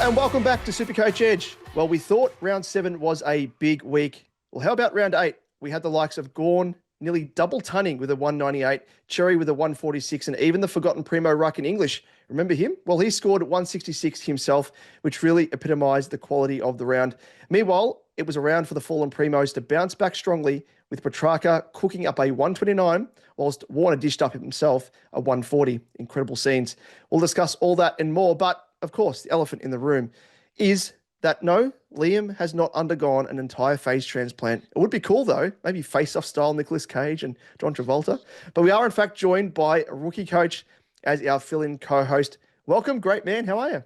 and welcome back to SuperCoach Edge. Well, we thought round 7 was a big week. Well, how about round 8? We had the likes of Gawn nearly double tunning with a 198, Xerri with a 146, and even the forgotten premo ruck in English. Remember him? Well, he scored 166 himself, which really epitomised the quality of the round. Meanwhile, it was a round for the fallen primos to bounce back strongly, with Petracca cooking up a 129, whilst Warner dished up himself a 140. Incredible scenes. We'll discuss all that and more, but of course, the elephant in the room is that no, Liam has not undergone an entire face transplant. It would be cool though, maybe face-off style Nicolas Cage and John Travolta. But we are in fact joined by a rookie coach as our fill-in co-host. Welcome, great man. How are you?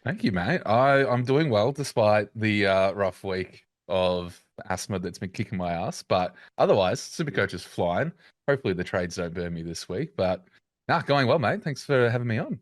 Thank you, mate. I'm doing well despite the rough week of asthma that's been kicking my ass. But otherwise, SuperCoach is flying. Hopefully the trades don't burn me this week. But going well, mate. Thanks for having me on.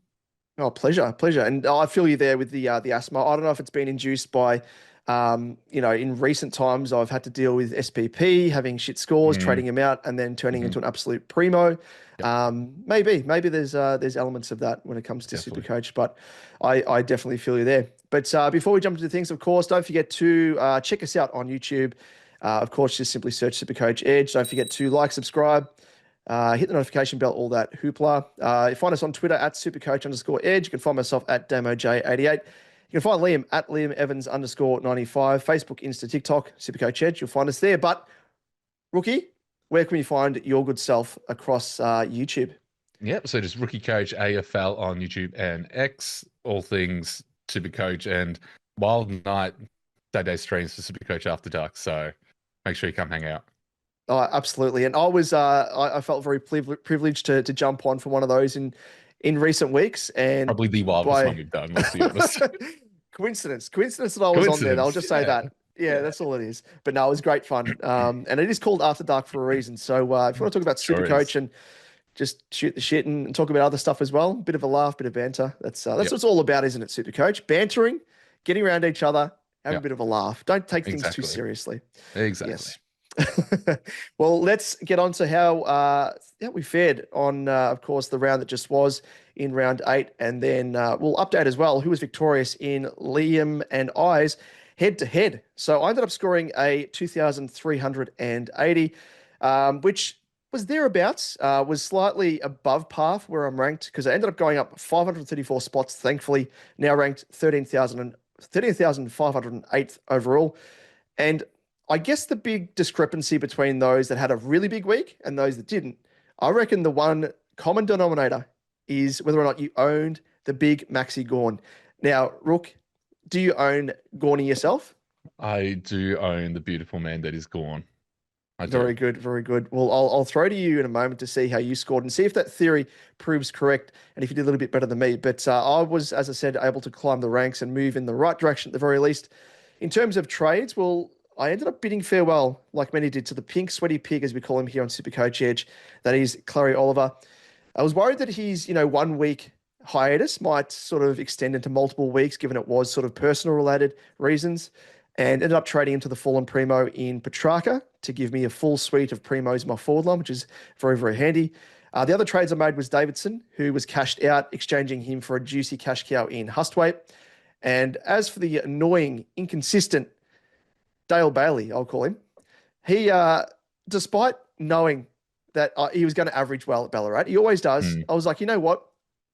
Oh, pleasure. And I feel you there with the asthma. I don't know if it's been induced by, in recent times I've had to deal with SPP, having shit scores, trading him out, and then turning into an absolute primo. Yep. Maybe there's elements of that when it comes to SuperCoach, but I definitely feel you there. But before we jump into things, of course, don't forget to check us out on YouTube. Of course, just simply search SuperCoach Edge. Don't forget to like, subscribe. Hit the notification bell, all that hoopla. You find us on Twitter at supercoach_edge. You can find myself at DamoJ88. You can find Liam at LiamEvans_95. Facebook, Insta, TikTok, SuperCoach Edge. You'll find us there. But, Rookie, where can you find your good self across YouTube? Yep, so just Rookie Coach AFL on YouTube and X. All things SuperCoach and Wild Night day streams for SuperCoach After Dark. So make sure you come hang out. Oh, absolutely. And I was, I felt very privileged to jump on for one of those in recent weeks. And probably the wildest one we've done, let's be honest. Coincidence that I was on there. I'll just say that. Yeah, that's all it is. But no, it was great fun. And it is called After Dark for a reason. So if you want to talk about SuperCoach and just shoot the shit and talk about other stuff as well, bit of a laugh, bit of banter. That's what it's all about, isn't it, SuperCoach? Bantering, getting around each other, having a bit of a laugh. Don't take things too seriously. Exactly. Yes. Well, let's get on to how we fared on, of course, the round that just was in round 8. And then we'll update as well who was victorious in Liam and I's head-to-head. So I ended up scoring a 2,380, which was thereabouts, was slightly above par where I'm ranked because I ended up going up 534 spots, thankfully, now ranked 13,508th overall. And I guess the big discrepancy between those that had a really big week and those that didn't, I reckon the one common denominator is whether or not you owned the big Maxi Gawn. Now, Rook, do you own Gawny yourself? I do own the beautiful man that is Gawn. Very good, very good. Well, I'll throw to you in a moment to see how you scored and see if that theory proves correct and if you did a little bit better than me. But I was, as I said, able to climb the ranks and move in the right direction at the very least. In terms of trades, well, I ended up bidding farewell, like many did, to the pink sweaty pig, as we call him here on SuperCoach Edge. That is Clary Oliver. I was worried that his, 1 week hiatus might sort of extend into multiple weeks, given it was sort of personal related reasons, and ended up trading into the fallen primo in Petracca to give me a full suite of primos in my forward line, which is very, very handy. The other trades I made was Davidson, who was cashed out, exchanging him for a juicy cash cow in Hustwaite. And as for the annoying, inconsistent Dale Bailey, I'll call him. He, despite knowing that he was going to average well at Ballarat, he always does. I was like, you know what?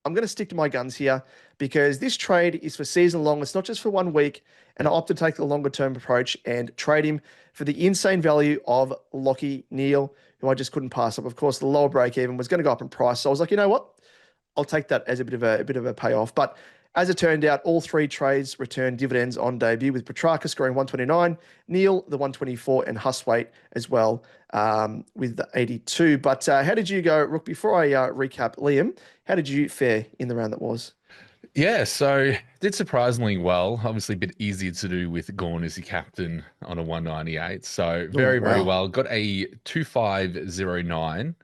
I'm going to stick to my guns here because this trade is for season long. It's not just for 1 week. And I opted to take the longer term approach and trade him for the insane value of Lockie Neal, who I just couldn't pass up. Of course, the lower break even was going to go up in price. So I was like, you know what? I'll take that as a bit of a payoff. But as it turned out, all 3 trades returned dividends on debut, with Petracca scoring 129, Neal the 124, and Hustwaite as well with the 82. But how did you go, Rook? Before I recap, Liam, how did you fare in the round that was? Yeah, so did surprisingly well. Obviously a bit easier to do with Gawn as your captain on a 198. So very well. Got a 2509,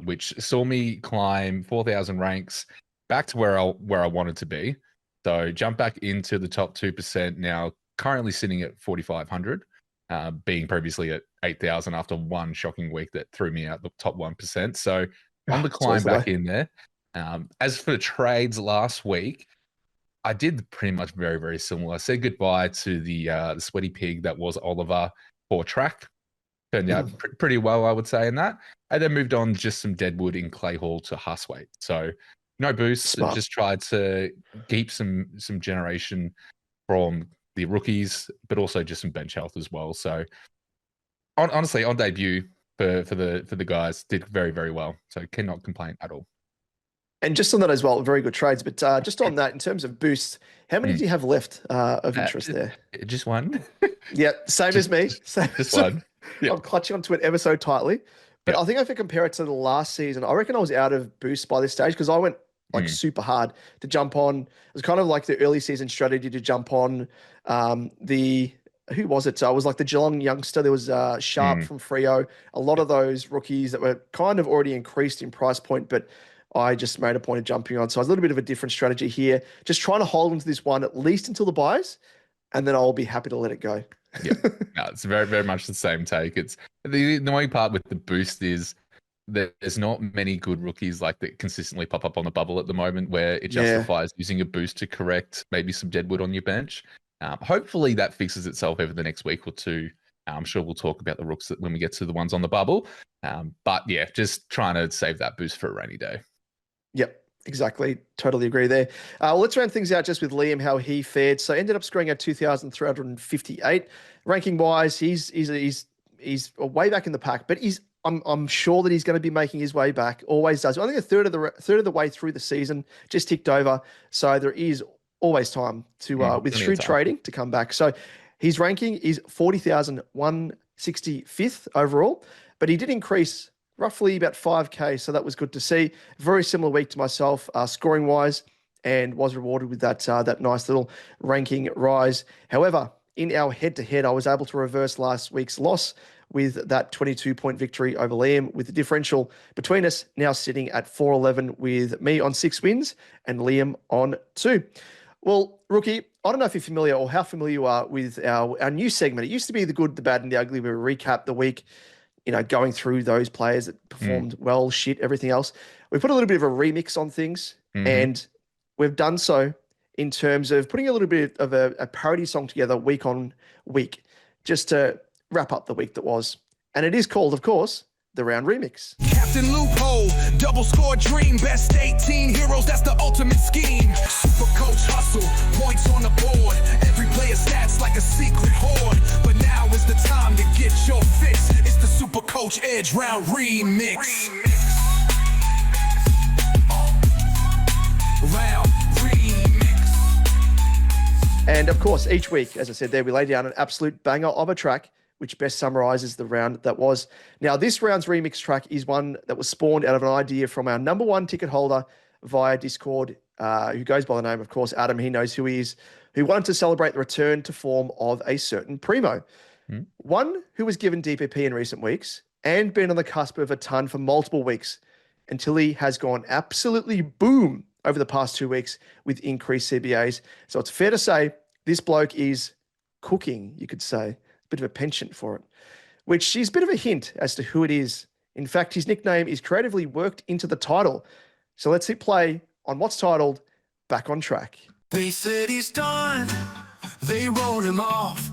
which saw me climb 4,000 ranks back to where I wanted to be. So jump back into the top 2% now, currently sitting at 4,500, being previously at 8,000 after one shocking week that threw me out the top 1%. So on the climb back in there. As for the trades last week, I did pretty much very, very similar. I said goodbye to the sweaty pig that was Oliver for Trac. Turned out pretty well, I would say, in that. And then moved on just some Deadwood in Clay Hall to Huswaite. So no boosts. Smart. Just tried to keep some generation from the rookies, but also just some bench health as well. So honestly, on debut for the guys, did very, very well. So cannot complain at all. And just on that as well, very good trades. But just on that, in terms of boosts, how many do you have left of interest there? Just one. Yeah, same as me. Just one. Yep. I'm clutching onto it ever so tightly. But I think if I compare it to the last season, I reckon I was out of boosts by this stage because I went like super hard to jump on. It was kind of like the early season strategy to jump on who was it? So it was like the Geelong youngster. There was Sharp from Freo. A lot of those rookies that were kind of already increased in price point, but I just made a point of jumping on. So I was a little bit of a different strategy here. Just trying to hold into this one at least until the buys, and then I'll be happy to let it go. Yeah, no, it's very, very much the same take. It's the annoying part with the boost is that there's not many good rookies like that consistently pop up on the bubble at the moment where it justifies using a boost to correct maybe some Deadwood on your bench. Hopefully that fixes itself over the next week or two. I'm sure we'll talk about the rooks when we get to the ones on the bubble. But yeah, just trying to save that boost for a rainy day. Yep, exactly. Totally agree there. Well, let's round things out just with Liam, how he fared. So ended up scoring at 2,358. Ranking wise, he's way back in the pack, but I'm sure that he's going to be making his way back. Always does. I think a third of the way through the season, just ticked over. So there is always time to with shrewd trading to come back. So his ranking is 40,165th overall, but he did increase roughly about 5K. So that was good to see. Very similar week to myself, scoring wise, and was rewarded with that nice little ranking rise. However, in our head-to-head, I was able to reverse last week's loss with that 22-point victory over Liam, with the differential between us now sitting at 4-11 with me on 6 wins and Liam on 2. Well, Rookie, I don't know if you're familiar or how familiar you are with our new segment. It used to be the good, the bad, and the ugly. We recap the week, going through those players that performed well, shit, everything else. We put a little bit of a remix on things, and we've done so in terms of putting a little bit of a parody song together week on week, just to wrap up the week that was. And it is called, of course, the Round Remix. Captain Loophole, double score dream, best 18 heroes, that's the ultimate scheme. Super coach hustle, points on the board, every player stats like a secret hoard. But now is the time to get your fix. It's the Super Coach Edge Round Remix. Round Remix. And of course, each week, as I said there, we lay down an absolute banger of a track which best summarizes the round that was. Now, this round's remix track is one that was spawned out of an idea from our number one ticket holder via Discord, who goes by the name, of course, Adam. He knows who he is, who wanted to celebrate the return to form of a certain premo. One who was given DPP in recent weeks and been on the cusp of a ton for multiple weeks until he has gone absolutely boom over the past 2 weeks with increased CBAs. So it's fair to say this bloke is cooking, you could say. Bit of a penchant for it, which is a bit of a hint as to who it is. In fact, his nickname is creatively worked into the title. So let's hit play on what's titled Back on Track. They said he's done, they wrote him off,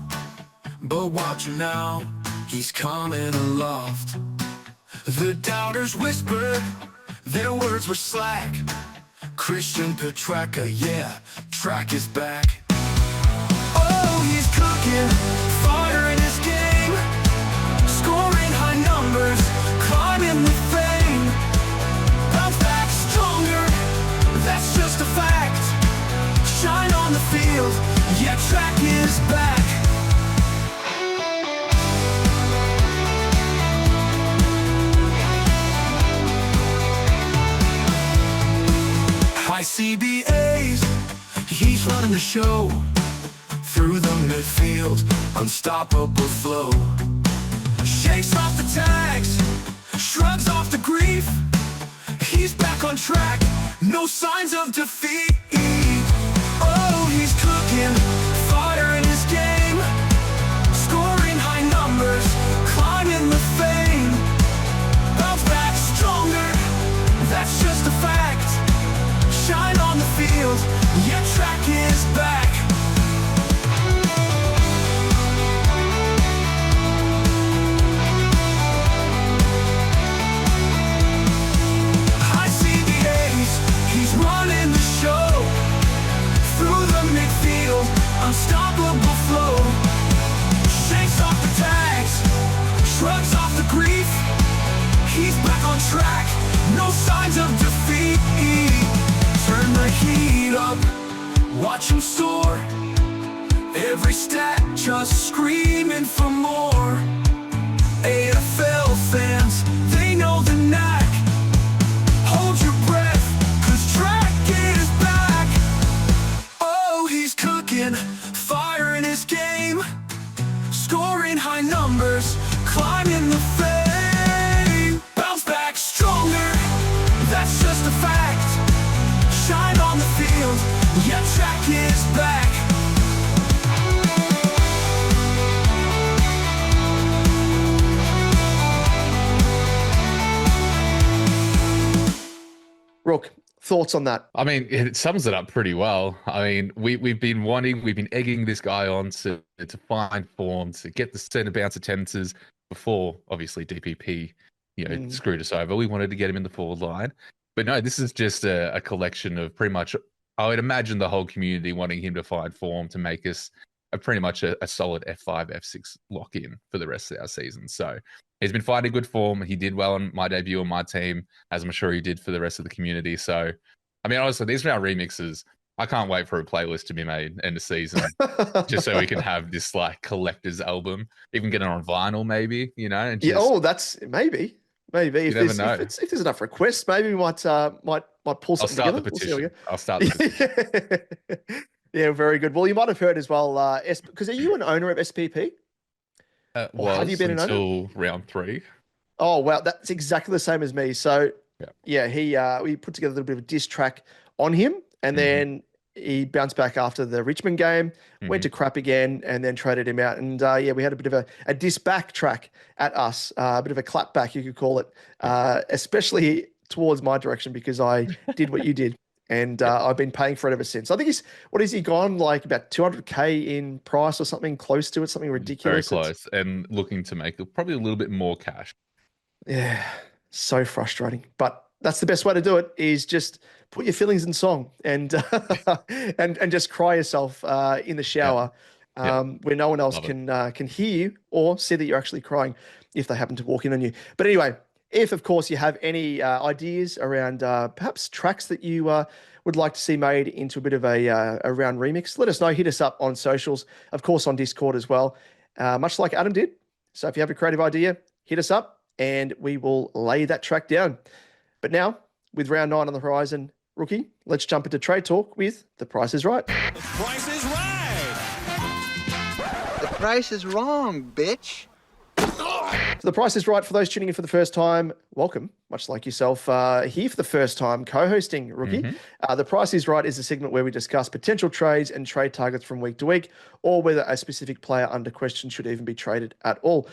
but watch him now, he's coming aloft. The doubters whispered, their words were slack. Christian Petracca, yeah, Trac is back. Oh, he's cooking, fire in his game, scoring high numbers, climbing the fame. Bounce back stronger, that's just a fact. Shine on the field, yeah, Trac is back. High CBAs, he's running the show. Through the midfield, unstoppable flow. Shakes off the tags, shrugs off the grief. He's back on track, no signs of defeat. Oh, he's cooking, fire in his game, scoring high numbers, climbing the fame. Bounce back stronger, that's just a fact. Shine on the field, yeah, Trac is watch him soar. Every stat just screaming for more. AFL fans, they know the knack. Hold your breath, cause Trac is back. Oh, he's cooking, fire in his game, scoring high numbers, climbing the fame. Bounce back stronger, that's just a fact. Shine on the field, yeah, Trac is back. Rook, thoughts on that? I mean, it sums it up pretty well. I mean, we've been egging this guy on to find form, to get the centre bounce attendances before, obviously, DPP, screwed us over. We wanted to get him in the forward line. But no, this is just a collection of pretty much, I would imagine, the whole community wanting him to find form to make us pretty much a solid F5, F6 lock-in for the rest of our season. So he's been finding good form. He did well on my debut on my team, as I'm sure he did for the rest of the community. So, I mean, honestly, these are our remixes. I can't wait for a playlist to be made end of season, just so we can have this like collector's album. Even get it on vinyl, maybe, And just, that's maybe. If there's enough requests, maybe we might pull something together. I'll start the petition. I'll start the petition. Yeah, very good. Well, you might have heard as well, because are you an owner of SPP? Have you been until round 3? Oh, wow. That's exactly the same as me. So, we put together a little bit of a diss track on him, and then he bounced back after the Richmond game, went to crap again, and then traded him out. And, we had a bit of a diss back track at us, a bit of a clap back, you could call it, especially towards my direction because I did what you did. And I've been paying for it ever since. I think he's gone like about 200K in price or something close to it, something ridiculous. Very close, and looking to make probably a little bit more cash. Yeah, so frustrating. But that's the best way to do it, is just put your feelings in song and and just cry yourself in the shower where no one else can hear you or see that you're actually crying if they happen to walk in on you. But anyway, if, of course, you have any ideas around perhaps tracks that you would like to see made into a bit of a round remix, let us know. Hit us up on socials, of course, on Discord as well, much like Adam did. So if you have a creative idea, hit us up and we will lay that track down. But now, with round 9 on the horizon, Rookie, let's jump into trade talk with The Price is Right. The price is right. The price is wrong, bitch. So The Price is Right, for those tuning in for the first time, welcome, much like yourself, here for the first time, co-hosting, Rookie. The Price is Right is a segment where we discuss potential trades and trade targets from week to week, or whether a specific player under question should even be traded at all.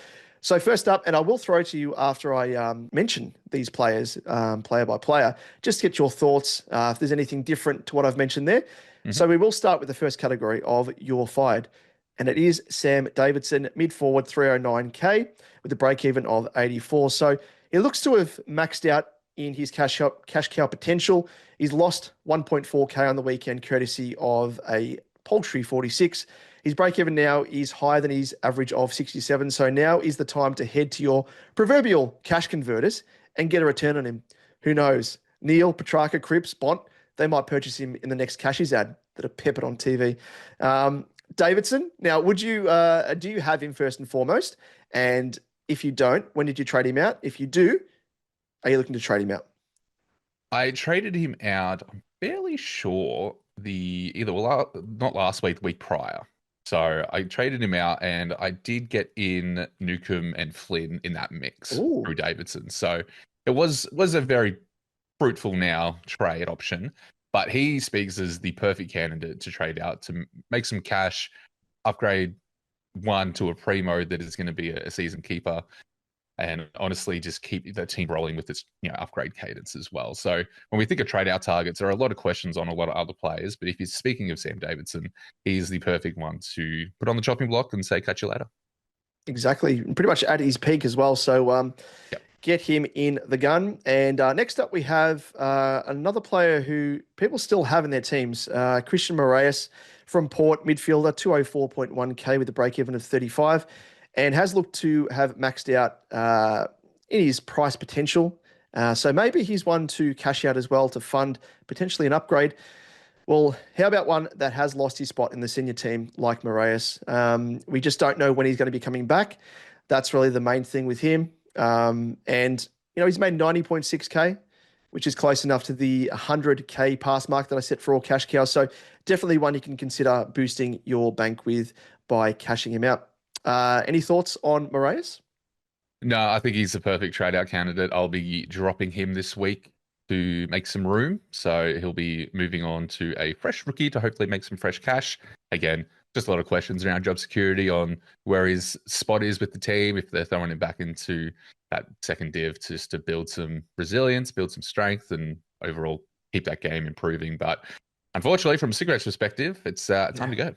So first up, and I will throw to you after I mention these players, player by player, just to get your thoughts, if there's anything different to what I've mentioned there. So we will start with the first category of You're Fired. And it is Sam Davidson, mid-forward, 309K, with a break-even of 84. So he looks to have maxed out in his cash cow potential. He's lost 1.4K on the weekend, courtesy of a paltry 46. His break-even now is higher than his average of 67. So now is the time to head to your proverbial cash converters and get a return on him. Who knows? Neil, Petracca, Cripps, Bont, they might purchase him in the next Cashies ad that are peppered on TV. Davidson, now, would you do you have him first and foremost? And if you don't, when did you trade him out? If you do, are you looking to trade him out? I traded him out, I'm fairly sure, not last week, the week prior. So I traded him out, and I did get in Newcomb and Flynn in that mix through Davidson. So it was a very fruitful now trade option. But he speaks as the perfect candidate to trade out, to make some cash, upgrade one to a premo that is going to be a season keeper, and honestly just keep the team rolling with its upgrade cadence as well. So when we think of trade out targets, there are a lot of questions on a lot of other players. But if you're speaking of Sam Davidson, he's the perfect one to put on the chopping block and say, catch you later. Exactly. Pretty much at his peak as well. So get him in the gun. And next up, we have another player who people still have in their teams, Christian Moraes from Port, midfielder, 204.1K with a break-even of 35, and has looked to have maxed out in his price potential. So maybe he's one to cash out as well to fund potentially an upgrade. Well, how about one that has lost his spot in the senior team, like Moraes? We just don't know when he's going to be coming back. That's really the main thing with him. And, he's made 90.6K, which is close enough to the 100K pass mark that I set for all cash cows. So definitely one you can consider boosting your bank with by cashing him out. Any thoughts on Moraes? No, I think he's the perfect trade out candidate. I'll be dropping him this week to make some room. So he'll be moving on to a fresh rookie to hopefully make some fresh cash. Again, just a lot of questions around job security on where his spot is with the team, if they're throwing him back into that second div just to build some resilience, build some strength, and overall keep that game improving. But unfortunately, from a cigarettes perspective, it's time to go.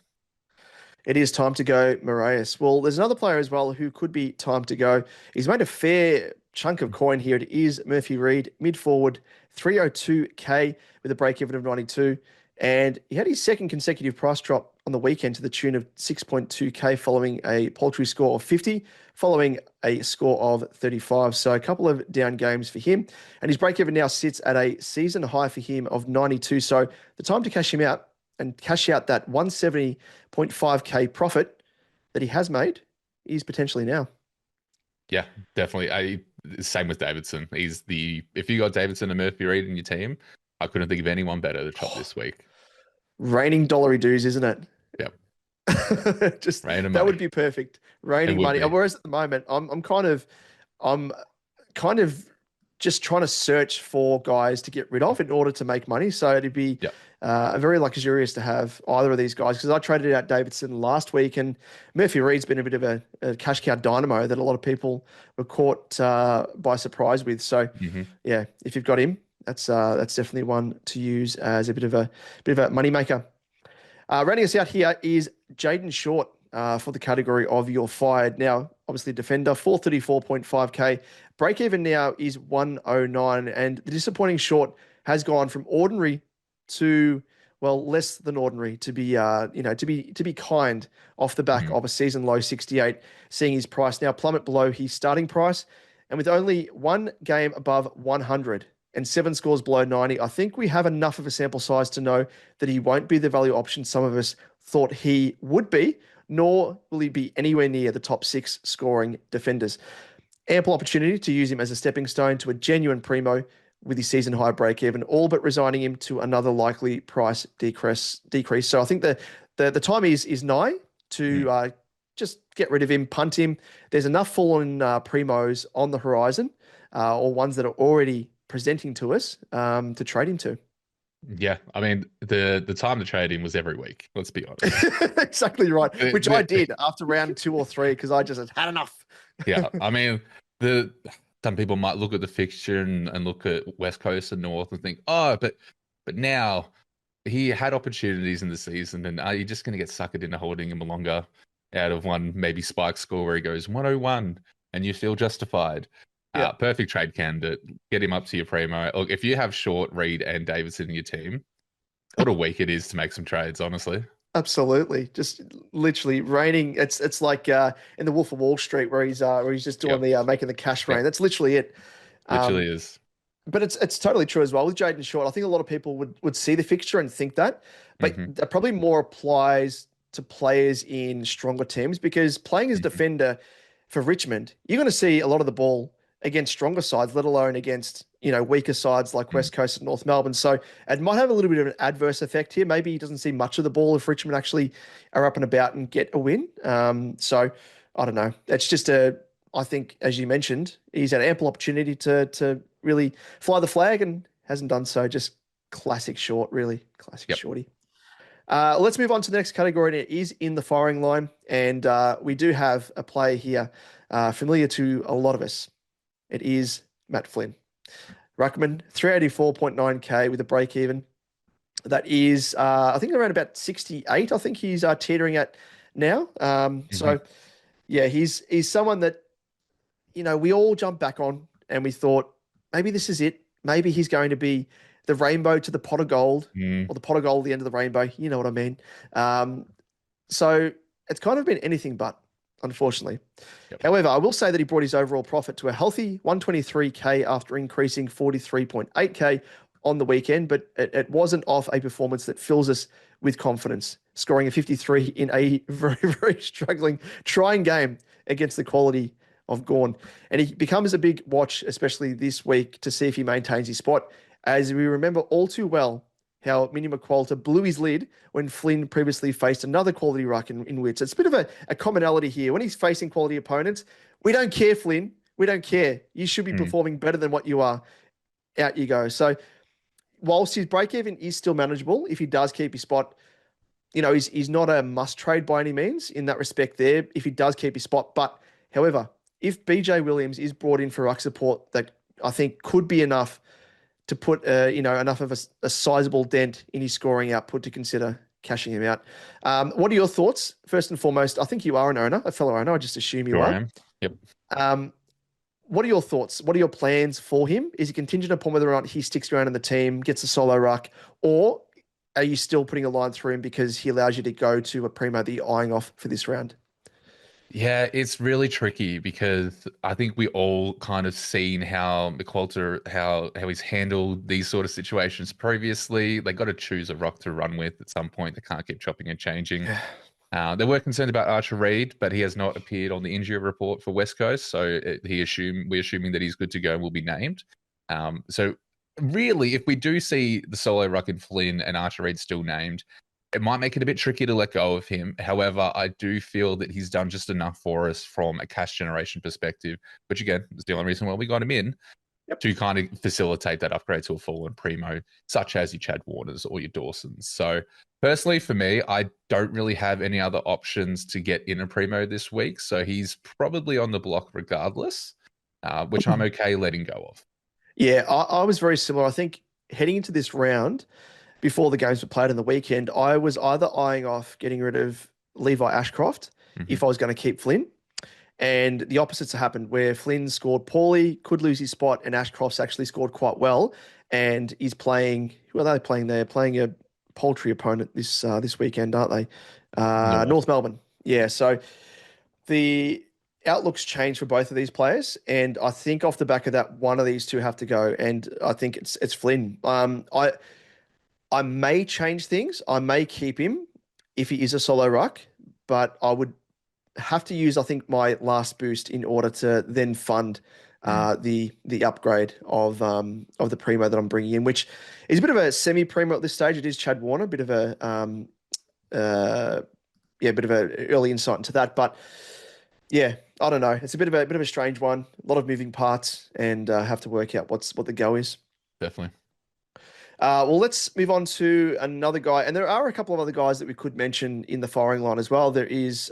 It is time to go, Moraes. Well, there's another player as well who could be time to go. He's made a fair chunk of coin here. It is Murphy Reid, mid forward, 302K with a break even of 92. And he had his second consecutive price drop on the weekend to the tune of 6.2K following a paltry score of 50, following a score of 35. So a couple of down games for him. And his break even now sits at a season high for him of 92. So the time to cash him out and cash out that 170.5K profit that he has made is potentially now. Yeah, definitely. Same with Davidson. If you got Davidson and Murphy Reid in your team, I couldn't think of anyone better to chop this week. Raining dollary dues, isn't it? Yep. Just that would be perfect. Raining money. Whereas at the moment, I'm kind of just trying to search for guys to get rid of in order to make money. So it'd be very luxurious to have either of these guys, because I traded out Davidson last week, and Murphy Reid's been a bit of a cash cow dynamo that a lot of people were caught by surprise with. So yeah, if you've got him, that's definitely one to use as a bit of a moneymaker. Rounding us out here is Jaden Short for the category of you're fired. Now, obviously defender, 434.5K. Break even now is 109, and the disappointing Short has gone from ordinary to, well, less than ordinary, to be to be kind, off the back of a season low 68, seeing his price now plummet below his starting price, and with only one game above 100 and 7 scores below 90, I think we have enough of a sample size to know that he won't be the value option some of us thought he would be, nor will he be anywhere near the top 6 scoring defenders. Ample opportunity to use him as a stepping stone to a genuine premo with his season high break even, all but resigning him to another likely price decrease. So I think the time is nigh to just get rid of him, punt him. There's enough fallen primos on the horizon, or ones that are already presenting to us to trade him to. Yeah, I mean, the time to trade him was every week. Let's be honest. Exactly right, which I did after round 2 or 3 because I just had enough. Yeah, I mean, some people might look at the fixture and look at West Coast and North and think, oh, but now he had opportunities in the season, and are you just going to get suckered into holding him longer out of one maybe spike score where he goes 101 and you feel justified? Yeah. Perfect trade candidate. Get him up to your premo. Look, if you have Short, Reid, and Davidson in your team, what a week it is to make some trades, honestly. Absolutely, just literally raining. It's like in the Wolf of Wall Street where he's just doing the making the cash rain. That's literally it. Literally is. But it's totally true as well with Jaden Short. I think a lot of people would see the fixture and think that, but that probably more applies to players in stronger teams, because playing as defender for Richmond, you're going to see a lot of the ball against stronger sides, let alone against, weaker sides like West Coast and North Melbourne. So it might have a little bit of an adverse effect here. Maybe he doesn't see much of the ball if Richmond actually are up and about and get a win. So I don't know. It's just I think, as you mentioned, he's had ample opportunity to really fly the flag and hasn't done so. Just classic Short, really. Classic Shorty. Let's move on to the next category, and it is in the firing line. And we do have a player here familiar to a lot of us. It is Matt Flynn. Ruckman, 384.9K with a break even. That is, I think, around about 68. I think he's teetering at now. So, yeah, he's someone that, we all jumped back on and we thought, maybe this is it. Maybe he's going to be the rainbow to the pot of gold, or the pot of gold at the end of the rainbow. You know what I mean? So it's kind of been anything but, unfortunately. However, I will say that he brought his overall profit to a healthy 123K after increasing 43.8K on the weekend, but it wasn't off a performance that fills us with confidence, scoring a 53 in a very, very trying game against the quality of Gawn. And he becomes a big watch, especially this week, to see if he maintains his spot, as we remember all too well how Mini McQualter blew his lid when Flynn previously faced another quality ruck in Wits. It's a bit of a commonality here. When he's facing quality opponents, we don't care, Flynn. We don't care. You should be performing better than what you are. Out you go. So whilst his break-even is still manageable, if he does keep his spot, he's not a must-trade by any means in that respect there, if he does keep his spot. But, however, if BJ Williams is brought in for ruck support, that I think could be enough to put, enough of a sizable dent in his scoring output to consider cashing him out. What are your thoughts? First and foremost, I think you are an owner, a fellow owner. I just assume you are. I am. Yep. What are your thoughts? What are your plans for him? Is he contingent upon whether or not he sticks around in the team, gets a solo ruck, or are you still putting a line through him because he allows you to go to a premo that you're eyeing off for this round? Yeah, it's really tricky because I think we all kind of seen how McQualter, how he's handled these sort of situations previously. They got to choose a rock to run with at some point. They can't keep chopping and changing. They were concerned about Archer Reid, but he has not appeared on the injury report for West Coast, so we're assuming that he's good to go and will be named. So really, if we do see the solo ruck in Flynn and Archer Reid still named, it might make it a bit tricky to let go of him. However, I do feel that he's done just enough for us from a cash generation perspective, which again is the only reason why we got him in, to kind of facilitate that upgrade to a full-on primo, such as your Chad Warners or your Dawsons. So personally, for me, I don't really have any other options to get in a primo this week. So he's probably on the block regardless, which I'm okay letting go of. Yeah, I was very similar. I think heading into this round, before the games were played on the weekend, I was either eyeing off getting rid of Levi Ashcroft if I was going to keep Flynn. And the opposites happened where Flynn scored poorly, could lose his spot, and Ashcroft's actually scored quite well. And he's playing, who are they playing? They're playing a poultry opponent this weekend, aren't they? North Melbourne. Yeah, so the outlook's changed for both of these players. And I think off the back of that, one of these two have to go. And I think it's Flynn. I may change things. I may keep him if he is a solo ruck, but I would have to use, I think, my last boost in order to then fund the upgrade of the primo that I'm bringing in, which is a bit of a semi-primo at this stage. It is Chad Warner, a bit of a bit of a early insight into that. But yeah, I don't know. It's a bit of a strange one. A lot of moving parts, and have to work out what the go is. Definitely. Well, let's move on to another guy. And there are a couple of other guys that we could mention in the firing line as well. There is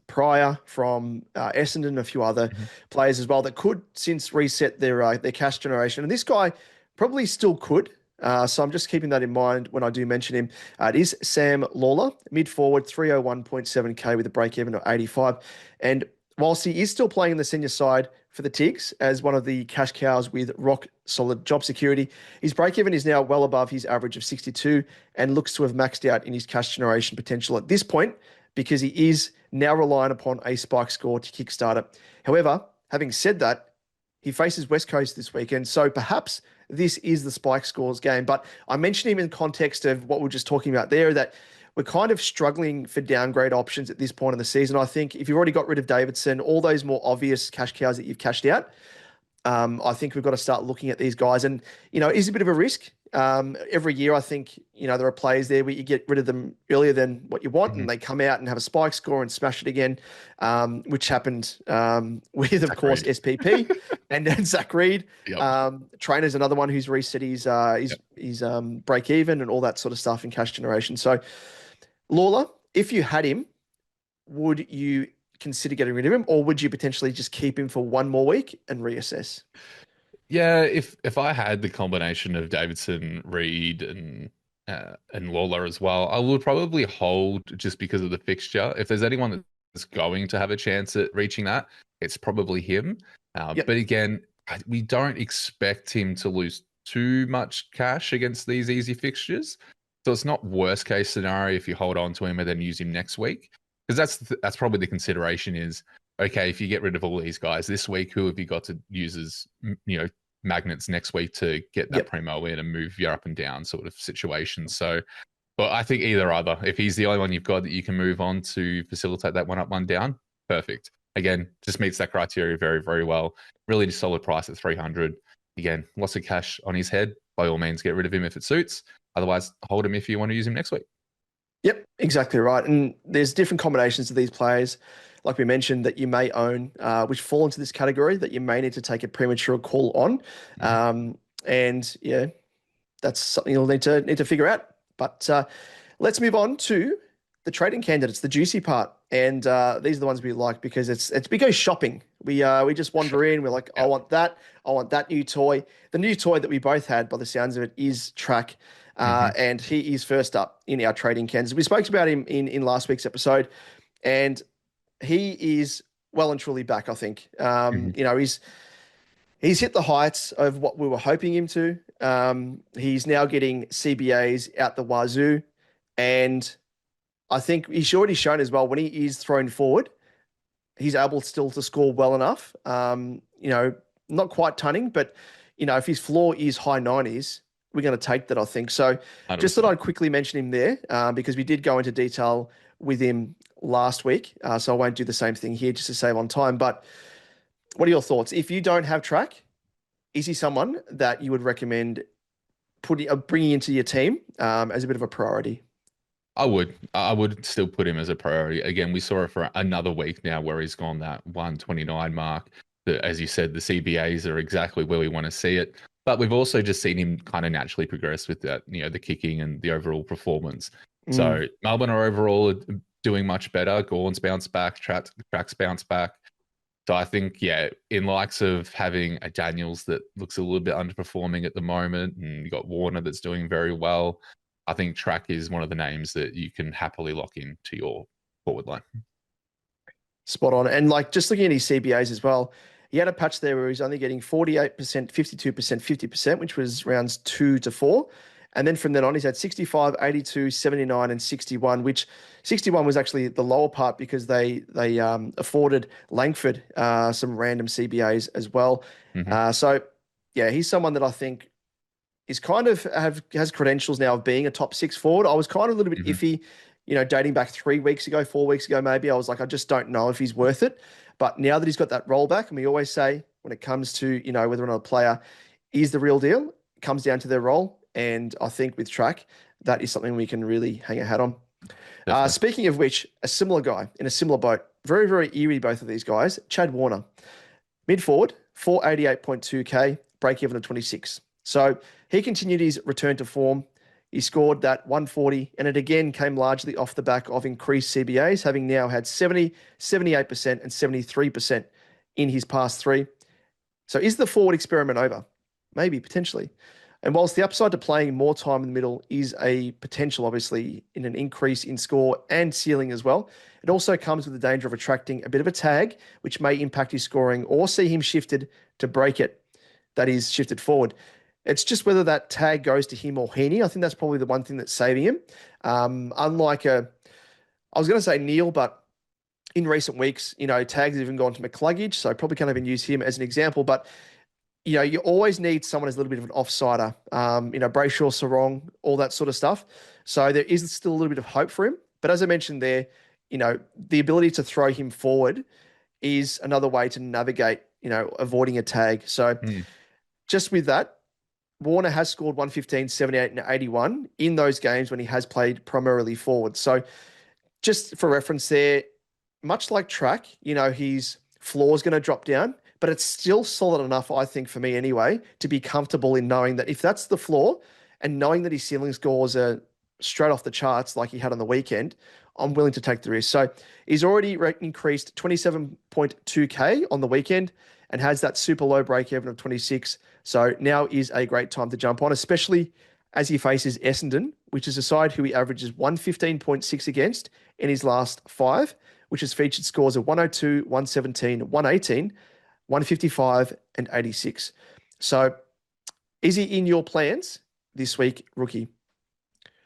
Pryor from Essendon, a few other players as well that could since reset their cash generation. And this guy probably still could. So I'm just keeping that in mind when I do mention him. It is Sam Lawler, mid-forward, 301.7K with a break-even of 85. And whilst he is still playing in the senior side for the Tigs as one of the cash cows with rock-solid job security, his break-even is now well above his average of 62 and looks to have maxed out in his cash generation potential at this point because he is now relying upon a spike score to kickstart it. However, having said that, he faces West Coast this weekend, so perhaps this is the spike scores game. But I mentioned him in context of what we were just talking about there, that we're kind of struggling for downgrade options at this point in the season. I think if you've already got rid of Davidson, all those more obvious cash cows that you've cashed out, I think we've got to start looking at these guys. And, it is a bit of a risk. Every year, I think, there are players there where you get rid of them earlier than what you want, and they come out and have a spike score and smash it again, which happened with, of course, SPP and Zach Reid. Yep. Trainer's another one who's reset his break even and all that sort of stuff in cash generation. So, Lawler, if you had him, would you consider getting rid of him, or would you potentially just keep him for one more week and reassess? Yeah, if I had the combination of Davidson, Reid, and Lawler as well, I would probably hold just because of the fixture. If there's anyone that's going to have a chance at reaching that, it's probably him. But again, we don't expect him to lose too much cash against these easy fixtures. So it's not worst case scenario if you hold on to him and then use him next week. Because that's probably the consideration is, okay, if you get rid of all these guys this week, who have you got to use as, magnets next week to get that premo in and move you up and down sort of situation. So, but I think either. If he's the only one you've got that you can move on to facilitate that one up, one down, perfect. Again, just meets that criteria very, very well. Really solid price at 300. Again, lots of cash on his head. By all means, get rid of him if it suits. Otherwise, hold him if you want to use him next week. Yep, exactly right. And there's different combinations of these players, like we mentioned, that you may own, which fall into this category that you may need to take a premature call on. And yeah, that's something you'll need to figure out. But let's move on to the trading candidates, the juicy part. And these are the ones we like because we go shopping. We just wander in. We're like, I want that new toy. The new toy that we both had, by the sounds of it, is Trac. And he is first up in our trading candidates. We spoke about him in last week's episode, and he is well and truly back, I think. You know, he's hit the heights of what we were hoping him to. He's now getting CBAs out the wazoo, and I think he's already shown as well when he is thrown forward, he's able still to score well enough. You know, not quite tunning, but you know, if his floor is high 90s, we're going to take that, I think. So 100%. Just thought I'd quickly mention him there because we did go into detail with him last week. So I won't do the same thing here just to save on time. But what are your thoughts? If you don't have Trac, is he someone that you would recommend bringing into your team as a bit of a priority? I would still put him as a priority. Again, we saw it for another week now where he's gone that 129 mark. As you said, the CBAs are exactly where we want to see it. But we've also just seen him kind of naturally progress with that, you know, the kicking and the overall performance. So Melbourne are overall doing much better. Gawn's bounced back, Trac's bounced back. So I think, yeah, in likes of having a Daniels that looks a little bit underperforming at the moment, and you got Warner that's doing very well, I think Trac is one of the names that you can happily lock into your forward line. Spot on. And like just looking at his CBAs as well, he had a patch there where he's only getting 48%, 52%, 50%, which was rounds 2 to 4. And then from then on, he's had 65, 82, 79, and 61, which 61 was actually the lower part because they afforded Langford some random CBAs as well. So, yeah, he's someone that I think is kind of has credentials now of being a top 6 forward. I was kind of a little bit iffy, you know, dating back 3 weeks ago, 4 weeks ago, maybe. I was like, I just don't know if he's worth it. But now that he's got that rollback, and we always say when it comes to, you know, whether or not a player is the real deal, it comes down to their role. And I think with Trac, that is something we can really hang a hat on. Speaking of which, a similar guy in a similar boat, very, very eerie, both of these guys, Chad Warner, mid forward, 488.2K, break even of 26. So he continued his return to form. He scored that 140, and it again came largely off the back of increased CBAs, having now had 70, 78%, and 73% in his past 3. So is the forward experiment over? Maybe, potentially. And whilst the upside to playing more time in the middle is a potential, obviously, in an increase in score and ceiling as well, it also comes with the danger of attracting a bit of a tag, which may impact his scoring or see him shifted to break it, that is, shifted forward. It's just whether that tag goes to him or Heaney. I think that's probably the one thing that's saving him. Unlike I was going to say Neil, but in recent weeks, you know, tags have even gone to McCluggage, so I probably can't even use him as an example. But, you know, you always need someone who's a little bit of an offsider, you know, Brayshaw, Sarong, all that sort of stuff. So there is still a little bit of hope for him. But as I mentioned there, you know, the ability to throw him forward is another way to navigate, you know, avoiding a tag. So just with that, Warner has scored 115, 78, and 81 in those games when he has played primarily forward. So just for reference there, much like Trac, you know, his floor is going to drop down, but it's still solid enough, I think, for me anyway, to be comfortable in knowing that if that's the floor and knowing that his ceiling scores are straight off the charts like he had on the weekend, I'm willing to take the risk. So he's already increased 27.2K on the weekend and has that super low break even of 26. So now is a great time to jump on, especially as he faces Essendon, which is a side who he averages 115.6 against in his last 5, which has featured scores of 102, 117, 118, 155, and 86. So is he in your plans this week, rookie?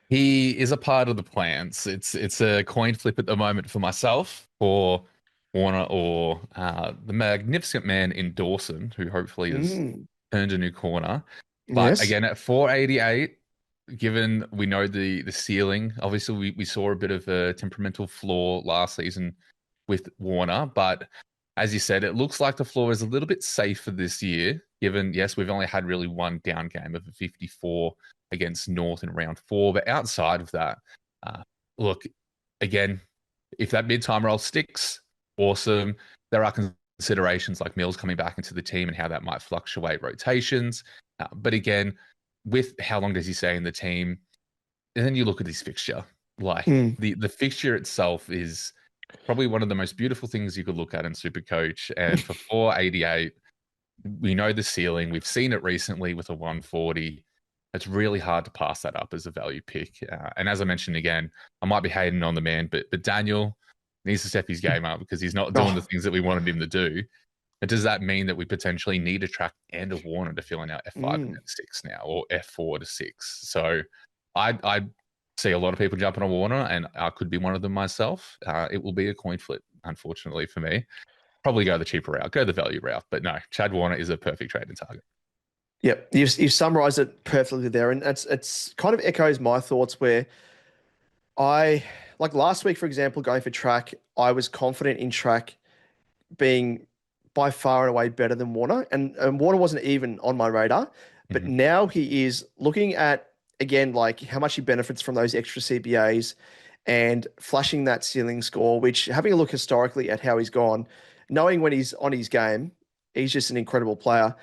He is a part of the plans. It's a coin flip at the moment for myself, for Warner or the magnificent man in Dawson, who hopefully turned a new corner. But Yes. again, at 488, given we know the ceiling, obviously we saw a bit of a temperamental flaw last season with Warner, but as you said, it looks like the floor is a little bit safer this year, given, yes, we've only had really one down game of a 54 against North in round 4. But outside of that, look, again, if that mid-time role sticks, awesome. There are considerations like Mills coming back into the team and how that might fluctuate rotations. But again, with how long does he stay in the team? And then you look at his fixture. Like the fixture itself is probably one of the most beautiful things you could look at in SuperCoach. And for 488, we know the ceiling. We've seen it recently with a 140. It's really hard to pass that up as a value pick. And as I mentioned again, I might be hating on the man, but Daniel needs to step his game up because he's not doing the things that we wanted him to do. But does that mean that we potentially need a Trac and a Warner to fill in our F5 and F6 now, or F4 to 6? So I see a lot of people jumping on Warner, and I could be one of them myself. It will be a coin flip, unfortunately, for me. Probably go the cheaper route, go the value route. But no, Chad Warner is a perfect trading target. Yep, you've summarized it perfectly there, and it's kind of echoes my thoughts where like last week, for example, going for Trac, I was confident in Trac being by far and away better than Warner, and Warner wasn't even on my radar, but now he is. Looking at, again, like how much he benefits from those extra CBAs and flashing that ceiling score, which, having a look historically at how he's gone, knowing when he's on his game, he's just an incredible player.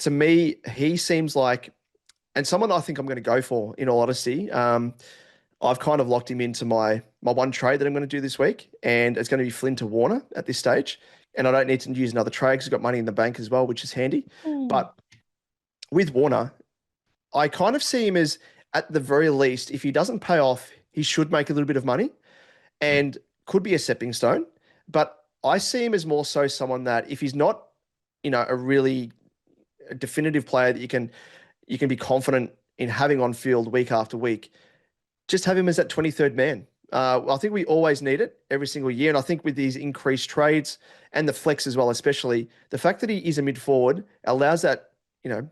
To me, he seems like, and someone I think I'm going to go for, in all honesty. I've kind of locked him into my one trade that I'm going to do this week, and it's going to be Flynn to Warner at this stage. And I don't need to use another trade because I've got money in the bank as well, which is handy. But with Warner, I kind of see him as, at the very least, if he doesn't pay off, he should make a little bit of money and could be a stepping stone. But I see him as more so someone that, if he's not, a really definitive player that you can be confident in having on field week after week, just have him as that 23rd man. I think we always need it every single year. And I think with these increased trades and the flex as well, especially, the fact that he is a mid forward allows that, it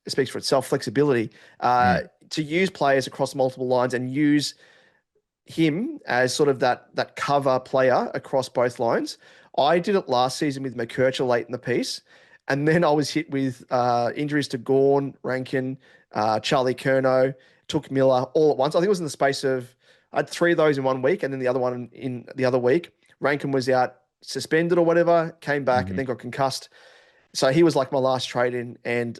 speaks for itself, flexibility, to use players across multiple lines and use him as sort of that cover player across both lines. I did it last season with McKercher late in the piece. And then I was hit with injuries to Gawn, Rankin, Charlie Curnow, Took Miller all at once. I think it was in the space of, I had 3 of those in 1 week, and then the other one in the other week. Rankin was out, suspended or whatever, came back and then got concussed. So he was like my last trade in, and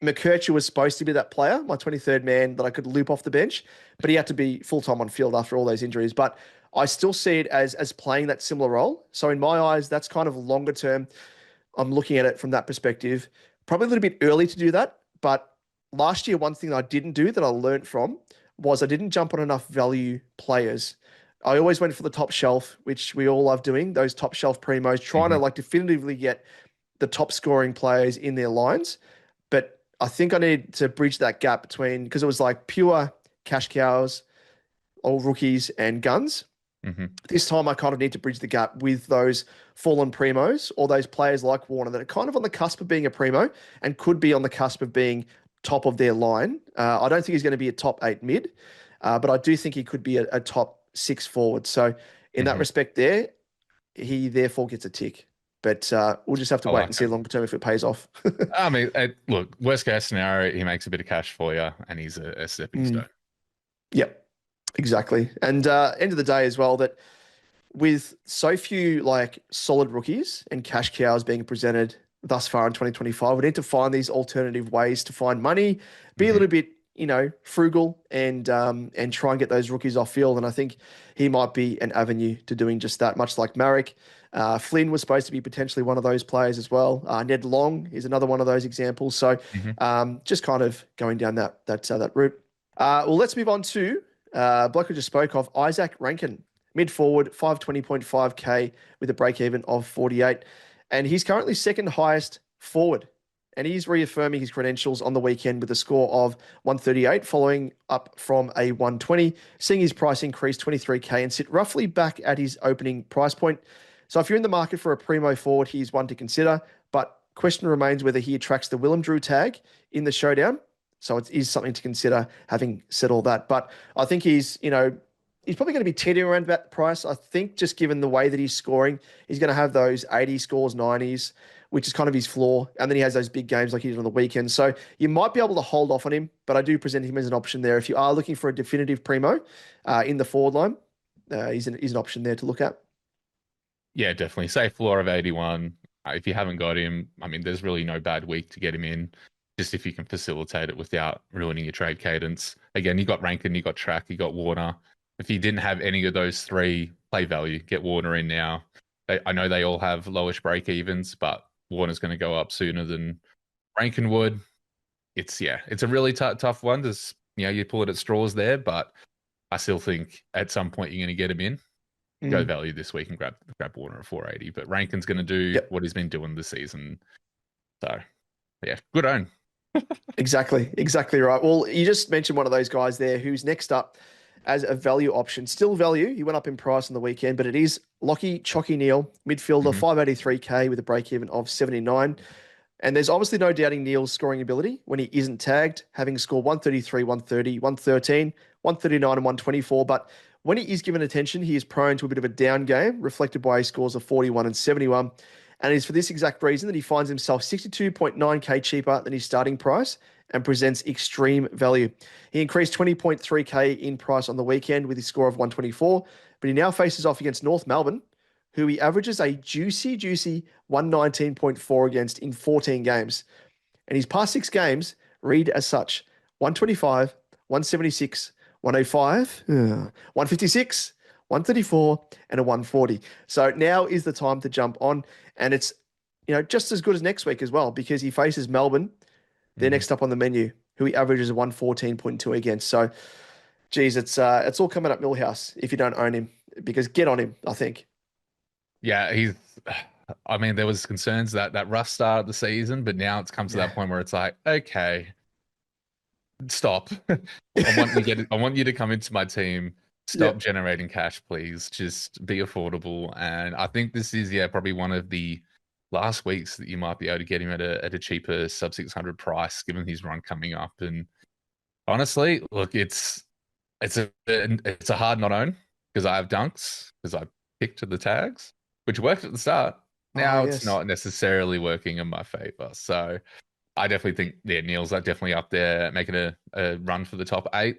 McKercher was supposed to be that player, my 23rd man that I could loop off the bench, but he had to be full-time on field after all those injuries. But I still see it as playing that similar role. So in my eyes, that's kind of longer term. I'm looking at it from that perspective. Probably a little bit early to do that, but last year, one thing that I didn't do that I learned from was I didn't jump on enough value players. I always went for the top shelf, which we all love doing, those top shelf premos, trying to like definitively get the top scoring players in their lines. But I think I need to bridge that gap between, because it was like pure cash cows, all rookies and guns. This time I kind of need to bridge the gap with those fallen primos or those players like Warner that are kind of on the cusp of being a primo and could be on the cusp of being top of their line. I don't think he's going to be a top 8 mid, but I do think he could be a top 6 forward. So in that respect there, he therefore gets a tick. But we'll just have to wait and see longer term if it pays off. I mean, look, worst case scenario, he makes a bit of cash for you and he's a stepping stone. Yep, exactly. And end of the day as well, that with so few like solid rookies and cash cows being presented thus far in 2025, we need to find these alternative ways to find money, be a little bit, frugal and try and get those rookies off field. And I think he might be an avenue to doing just that, much like Marek. Flynn was supposed to be potentially one of those players as well. Ned Long is another one of those examples. So just kind of going down that route. Well, let's move on to bloke we just spoke of, Isaac Rankin, mid forward, 520.5K with a break even of 48. And he's currently second highest forward. And he's reaffirming his credentials on the weekend with a score of 138, following up from a 120, seeing his price increase 23K and sit roughly back at his opening price point. So if you're in the market for a primo forward, he's one to consider. But question remains whether he attracts the Willem Drew tag in the showdown. So it is something to consider, having said all that. But I think he's probably going to be teetering around that price. I think just given the way that he's scoring, he's going to have those 80 scores, 90s, which is kind of his floor. And then he has those big games like he did on the weekend. So you might be able to hold off on him, but I do present him as an option there. If you are looking for a definitive primo in the forward line, he's an option there to look at. Yeah, definitely. Safe floor of 81. If you haven't got him, I mean, there's really no bad week to get him in, just if you can facilitate it without ruining your trade cadence. Again, you got Rankin, you got Trac, you got Warner. If you didn't have any of those three, play value. Get Warner in now. I know they all have lowish break evens, but Warner's going to go up sooner than Rankin would. It's a really tough one. There's, you pull it at straws there, but I still think at some point you're going to get him in. Go value this week and grab Warner at 480. But Rankin's going to do what he's been doing this season. So, yeah, good own. Exactly right. Well, you just mentioned one of those guys there who's next up as a value option. Still value. He went up in price on the weekend, but it is Lockie Chalky Neal, midfielder, 583k with a break-even of 79. And there's obviously no doubting Neal's scoring ability when he isn't tagged, having scored 133, 130, 113, 139 and 124. But when he is given attention, he is prone to a bit of a down game, reflected by his scores of 41 and 71. And it is for this exact reason that he finds himself 62.9k cheaper than his starting price and presents extreme value. He increased 20.3k in price on the weekend with his score of 124, but he now faces off against North Melbourne, who he averages a juicy 119.4 against in 14 games. And his past 6 games read as such: 125, 176, 105, 156, 134, and a 140. So now is the time to jump on. And it's, just as good as next week as well, because he faces Melbourne. They're next up on the menu, who he averages a 114.2 against. So, geez, it's all coming up Millhouse if you don't own him, because get on him, I think. Yeah, there was concerns that rough start of the season, but now it's come to that point where it's like, okay, stop. I want you to come into my team. Stop generating cash, please. Just be affordable. And I think this is probably one of the last weeks that you might be able to get him at a cheaper sub 600 price, given his run coming up. And honestly, look, it's a hard not own, because I have dunks, because I picked the tags, which worked at the start. Now it's not necessarily working in my favor. So I definitely think, Neal's definitely up there, making a run for the top 8.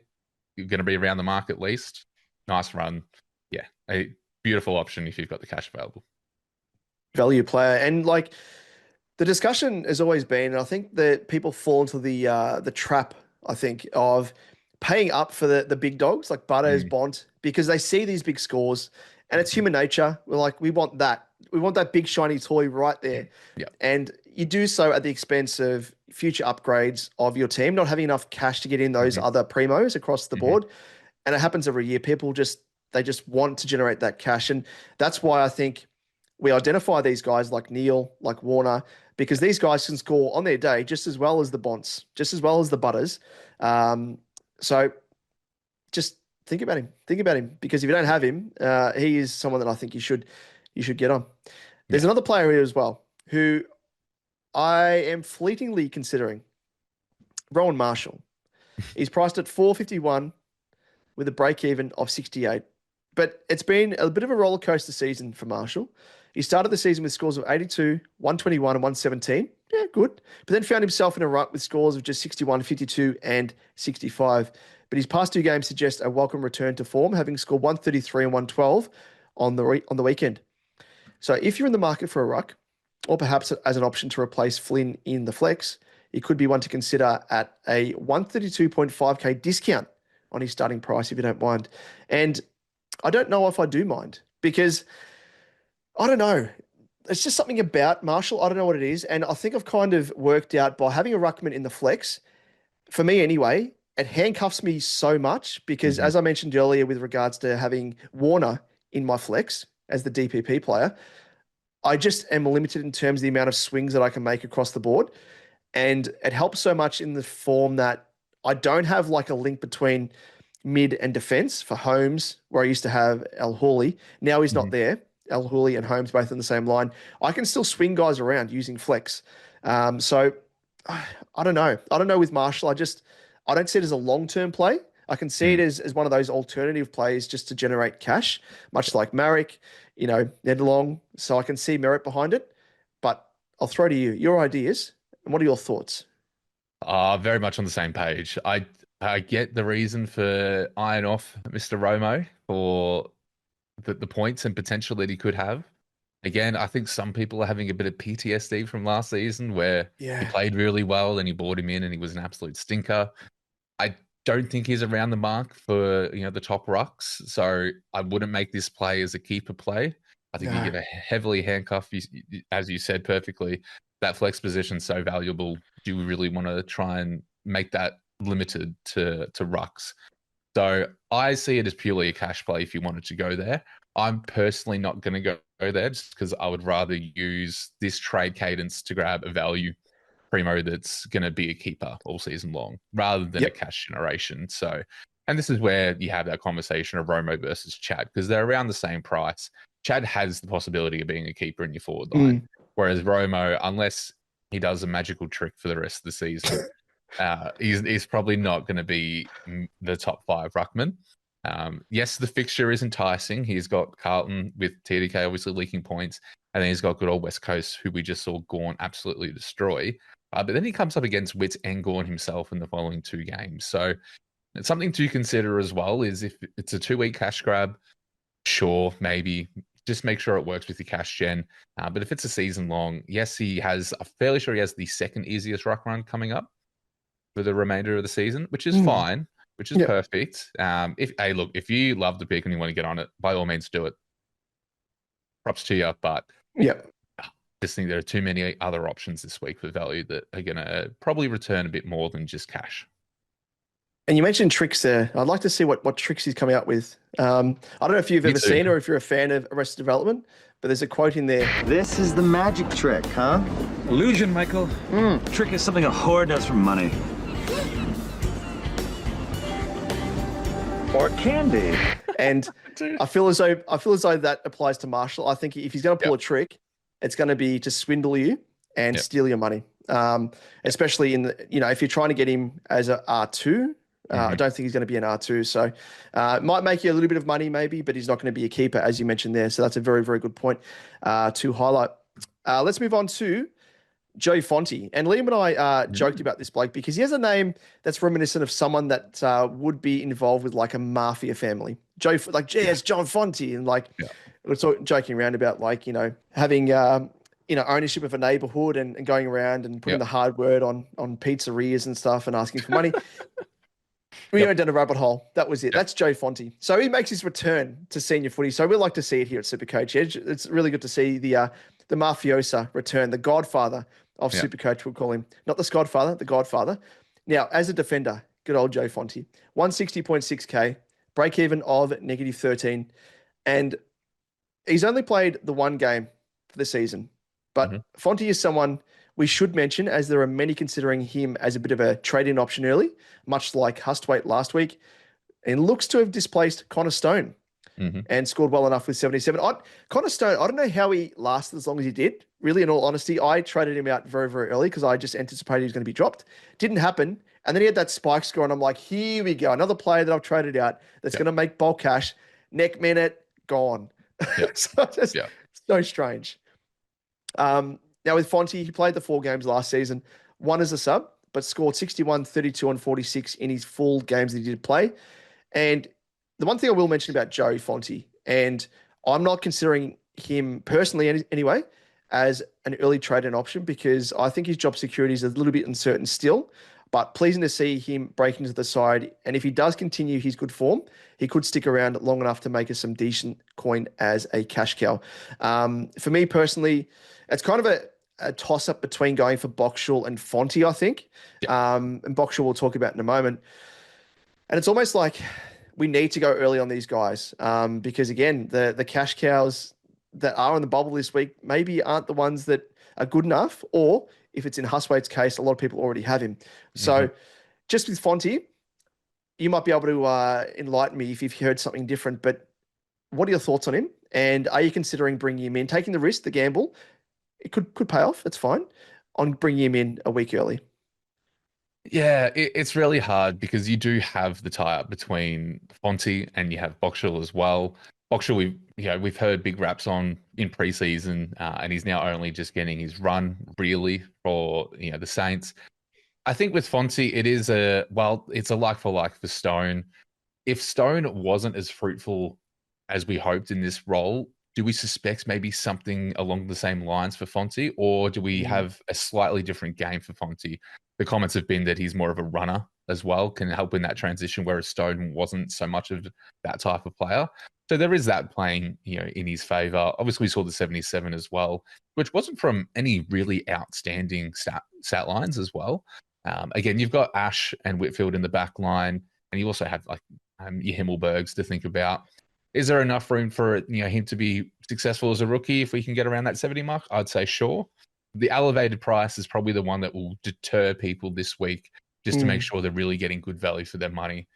You're going to be around the mark at least. Nice run. Yeah, a beautiful option if you've got the cash available. Value player. And the discussion has always been, and I think that people fall into the trap, I think, of paying up for the big dogs like Butters, Bont, because they see these big scores, and it's human nature. We're like, we want that. We want that big shiny toy right there. Yeah. And you do so at the expense of future upgrades of your team, not having enough cash to get in those other primos across the board. And it happens every year. People they just want to generate that cash. And that's why I think we identify these guys like Neal, like Warner, because these guys can score on their day just as well as the Bonts, just as well as the Butters. So just think about him. Think about him, because if you don't have him, he is someone that I think you should get on. There's another player here as well who I am fleetingly considering, Rowan Marshall. He's priced at 451 with a break-even of 68. But it's been a bit of a roller coaster season for Marshall. He started the season with scores of 82, 121, and 117. Yeah, good. But then found himself in a rut with scores of just 61, 52, and 65. But his past 2 games suggest a welcome return to form, having scored 133 and 112 on the weekend. So if you're in the market for a ruck, or perhaps as an option to replace Flynn in the flex, it could be one to consider at a 132.5k discount on his starting price, if you don't mind. And I don't know if I do mind, because I don't know. It's just something about Marshall. I don't know what it is. And I think I've kind of worked out by having a ruckman in the flex, for me anyway, it handcuffs me so much, because as I mentioned earlier with regards to having Warner in my flex as the DPP player, I just am limited in terms of the amount of swings that I can make across the board. And it helps so much in the form that I don't have like a link between mid and defense for Holmes, where I used to have El Hawley. Now he's not there. El Houli and Holmes both in the same line. I can still swing guys around using flex. So I don't know. I don't know with Marshall. I don't see it as a long-term play. I can see it as one of those alternative plays just to generate cash, much like Marek, Ned Long. So I can see merit behind it. But I'll throw to you your ideas. And what are your thoughts? Very much on the same page. I get the reason for eyeing off Mr. Romo for the points and potential that he could have. Again, I think some people are having a bit of PTSD from last season where he played really well and you brought him in and he was an absolute stinker. I don't think he's around the mark for the top rucks, so I wouldn't make this play as a keeper play. I think you get a heavily handcuff, as you said perfectly. That flex position is so valuable. Do we really want to try and make that limited to rucks? So I see it as purely a cash play if you wanted to go there. I'm personally not going to go there just because I would rather use this trade cadence to grab a value premo that's going to be a keeper all season long rather than a cash generation. So, and this is where you have that conversation of Romo versus Chad because they're around the same price. Chad has the possibility of being a keeper in your forward line, whereas Romo, unless he does a magical trick for the rest of the season, he's probably not going to be the top 5 ruckman. Yes, the fixture is enticing. He's got Carlton with TDK obviously leaking points, and then he's got good old West Coast, who we just saw Gawn absolutely destroy. But then he comes up against Witts and Gawn himself in the following 2 games. So it's something to consider as well is if it's a 2-week cash grab, sure, maybe just make sure it works with your cash gen. But if it's a season long, yes, I'm fairly sure he has the second easiest ruck run coming up for the remainder of the season, which is fine. Which is perfect. If you love the pick and you want to get on it, by all means do it. Props to you, but I just think there are too many other options this week for value that are going to probably return a bit more than just cash. And you mentioned tricks there. I'd like to see what tricks he's coming out with. I don't know if you've ever seen or if you're a fan of Arrested Development, but there's a quote in there. This is the magic trick, huh? Illusion, Michael. Trick is something a whore does for money. Or it can be. And I feel as though that applies to Marshall. I think if he's going to pull a trick, it's going to be to swindle you and steal your money. Especially if you're trying to get him as a R2, I don't think he's going to be an R2. So it might make you a little bit of money maybe, but he's not going to be a keeper as you mentioned there. So that's a very, very good point to highlight. Let's move on to Joe Fonte. And Liam and I joked about this bloke because he has a name that's reminiscent of someone that would be involved with like a mafia family. It's John Fonte. And we're joking around about having, ownership of a neighborhood and going around and putting the hard word on pizzerias and stuff and asking for money. We went down a rabbit hole. That was it. That's Joe Fonte. So he makes his return to senior footy. So we like to see it here at SuperCoach. It's really good to see the mafiosa return, the godfather of SuperCoach, we'll call him. Not the Skodfather, the godfather. Now, as a defender, good old Joe Fonte, 160.6K, break even of -13. And he's only played the 1 game for the season. But Fonte is someone we should mention, as there are many considering him as a bit of a trade-in option early, much like Hustwaite last week, and looks to have displaced Connor Stone and scored well enough with 77. Connor Stone, I don't know how he lasted as long as he did. Really, in all honesty, I traded him out very, very early because I just anticipated he was going to be dropped. Didn't happen. And then he had that spike score, and I'm like, here we go. Another player that I've traded out that's going to make bulk cash. Neck minute, gone. So strange. Now with Fonte, he played the 4 games last season, 1 as a sub, but scored 61, 32, and 46 in his full games that he did play. And the one thing I will mention about Joe Fonte, and I'm not considering him personally anyway, as an early trade-in option because I think his job security is a little bit uncertain still, but pleasing to see him break into the side. And if he does continue his good form, he could stick around long enough to make us some decent coin as a cash cow. For me personally, it's kind of a toss-up between going for Boxall and Fonte, I think. And Boxall we'll talk about in a moment. And it's almost like we need to go early on these guys because, again, the cash cows that are on the bubble this week maybe aren't the ones that are good enough, or if it's in Hustwaite's case, a lot of people already have him. So just with Fonte, you might be able to enlighten me if you've heard something different, but what are your thoughts on him? And are you considering bringing him in, taking the risk, the gamble? It could pay off. That's fine. On bringing him in a week early. Yeah, it's really hard because you do have the tie-up between Fonte and you have Boxall as well. Boxall, we've heard big raps on in preseason, and he's now only just getting his run really for the Saints. I think with Fonte, it's a like for like for Stone. If Stone wasn't as fruitful as we hoped in this role, do we suspect maybe something along the same lines for Fonte, or do we have a slightly different game for Fonte? The comments have been that he's more of a runner as well, can help in that transition, whereas Stone wasn't so much of that type of player. So there is that playing, in his favour. Obviously, we saw the 77 as well, which wasn't from any really outstanding stat lines as well. Again, you've got Ash and Whitfield in the back line, and you also have your Himmelbergs to think about. Is there enough room for him to be successful as a rookie if we can get around that 70 mark? I'd say sure. The elevated price is probably the one that will deter people this week, just to make sure they're really getting good value for their money,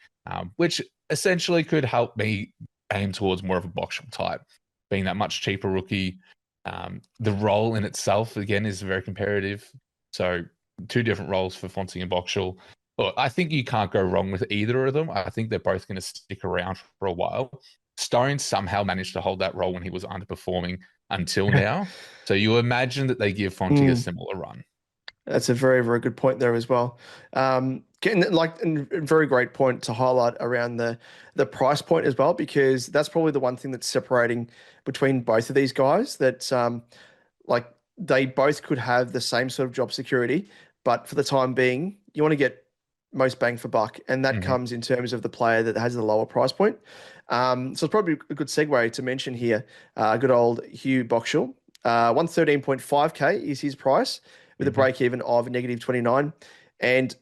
which essentially could help me aim towards more of a Boxall type, being that much cheaper rookie. The role in itself, again, is very comparative. So 2 different roles for Fonte and Boxall. Look, I think you can't go wrong with either of them. I think they're both going to stick around for a while. Stone somehow managed to hold that role when he was underperforming until now. So you imagine that they give Fonte a similar run. That's a very, very good point there as well. And very great point to highlight around the price point as well, because that's probably the one thing that's separating between both of these guys, that they both could have the same sort of job security, but for the time being, you want to get most bang for buck, and that comes in terms of the player that has the lower price point. So it's probably a good segue to mention here, good old Hugh Boxall. 113.5k is his price, with a break even of -29. And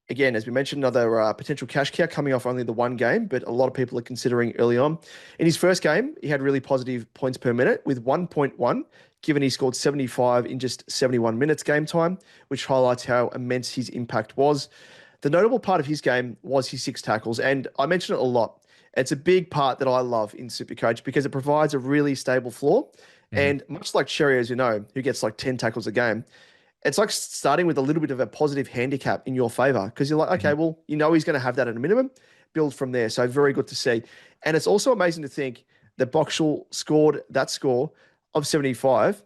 again, as we mentioned, another potential cash cow coming off only the one game, but a lot of people are considering early on. In his first game, he had really positive points per minute with 1.1, given he scored 75 in just 71 minutes game time, which highlights how immense his impact was. The notable part of his game was his 6 tackles, and I mention it a lot. It's a big part that I love in SuperCoach because it provides a really stable floor. And much like Xerri, as you know, who gets 10 tackles a game, it's like starting with a little bit of a positive handicap in your favor, because you're like, okay, well, he's going to have that at a minimum, build from there. So very good to see. And it's also amazing to think that Boxall scored that score of 75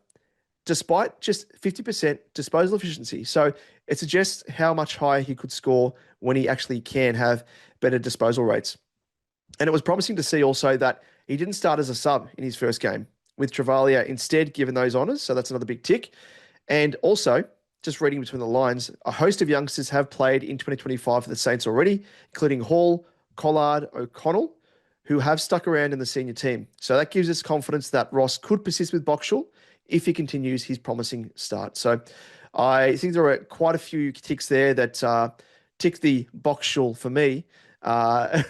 despite just 50% disposal efficiency. So it suggests how much higher he could score when he actually can have better disposal rates. And it was promising to see also that he didn't start as a sub in his first game, with Travalia instead given those honours. So that's another big tick. And also, just reading between the lines, a host of youngsters have played in 2025 for the Saints already, including Hall, Collard, O'Connell, who have stuck around in the senior team. So that gives us confidence that Ross could persist with Boxall if he continues his promising start. So I think there are quite a few ticks there that tick the Boxall for me. That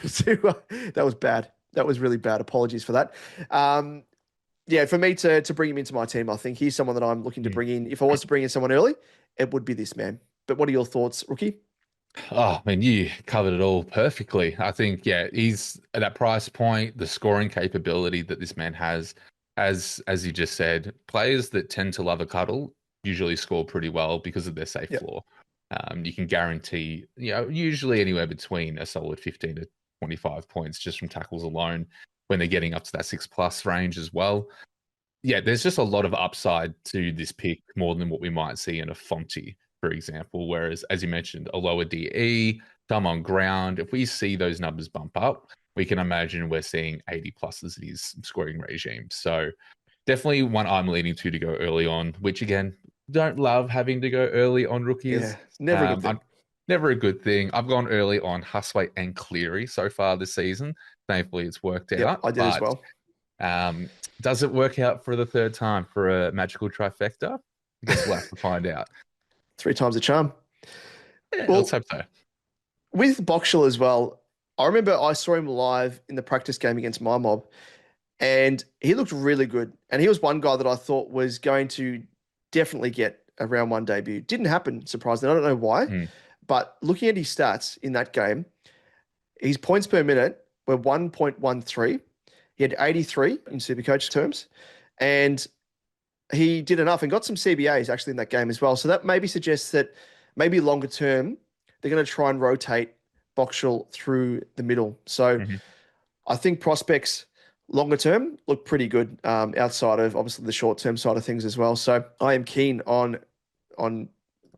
was bad. That was really bad. Apologies for that. For me to bring him into my team, I think he's someone that I'm looking to bring in. If I was to bring in someone early, it would be this man. But what are your thoughts, Rookie? Oh, man, you covered it all perfectly. I think, he's at that price point, the scoring capability that this man has, as you just said, players that tend to love a cuddle usually score pretty well because of their safe floor. You can guarantee, usually anywhere between a solid 15 to 25 points just from tackles alone when they're getting up to that 6+ range as well. There's just a lot of upside to this pick, more than what we might see in a Fonte, for example. Whereas, as you mentioned, a lower DE, some on ground, if we see those numbers bump up, we can imagine we're seeing 80 pluses in his scoring regime. So definitely one I'm leaning to go early on, which again, don't love having to go early on rookies. Yeah, never a good thing. Never a good thing. I've gone early on Hustwaite and Cleary so far this season. Thankfully, it's worked out. I did as well. Does it work out for the third time for a magical trifecta? I guess we'll have to find out. 3 times a charm. Let's hope so. With Boxall as well, I remember I saw him live in the practice game against my mob, and he looked really good. And he was one guy that I thought was going to definitely get a round 1 debut. Didn't happen, surprisingly. I don't know why. But looking at his stats in that game, his points per minute were 1.13. He had 83 in Supercoach terms, and he did enough and got some CBAs actually in that game as well. So that maybe suggests that maybe longer term, they're going to try and rotate Boxall through the middle. So I think prospects longer term look pretty good outside of obviously the short term side of things as well. So I am keen on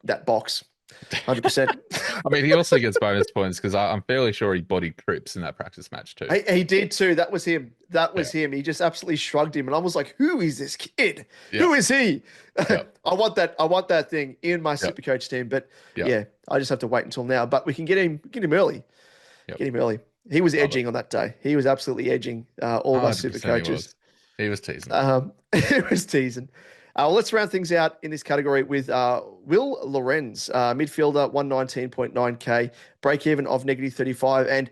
that box. 100%. I mean, he also gets bonus points because I'm fairly sure he bodied Cripps in that practice match too. He did too. That was him. That was him. He just absolutely shrugged him, and I was like, "Who is this kid? Who is he?" I want that. I want that thing in my Supercoach team. But yeah, I just have to wait until now. But we can get him early. Get him early. He was edging on that day. He was absolutely edging all of our Supercoaches. He was teasing. He was teasing. Well, let's round things out in this category with Will Lorenz, midfielder, 119.9K, break even of -35, and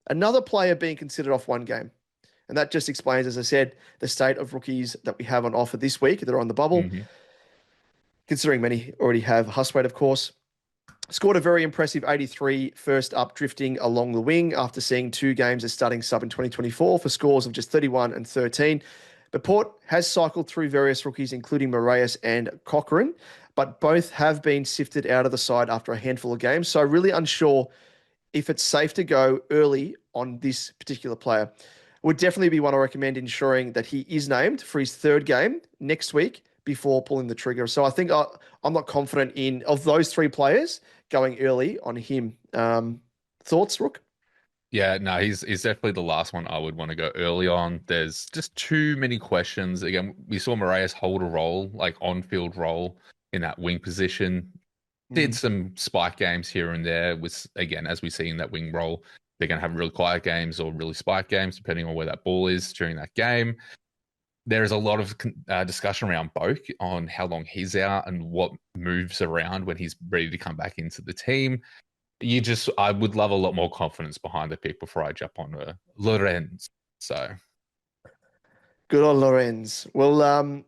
another player being considered off one game. And that just explains, as I said, the state of rookies that we have on offer this week that are on the bubble, considering many already have Hustwaite, of course. Scored a very impressive 83 first up, drifting along the wing after seeing 2 games as starting sub in 2024 for scores of just 31 and 13. But Port has cycled through various rookies, including Moraes and Cochrane, but both have been sifted out of the side after a handful of games. So really unsure if it's safe to go early on this particular player. Would definitely be one I recommend ensuring that he is named for his 3rd game next week before pulling the trigger. So I think I'm not confident of those 3 players going early on him. Thoughts, Rook? Yeah, no, he's definitely the last one I would want to go early on. There's just too many questions. Again, we saw Moraes hold a role, like on-field role in that wing position. Did some spike games here and there with, again, as we see in that wing role, they're going to have really quiet games or really spike games, depending on where that ball is during that game. There is a lot of discussion around Boak on how long he's out and what moves around when he's ready to come back into the team. I would love a lot more confidence behind the pick before I jump on Lorenz. So good on Lorenz. Well,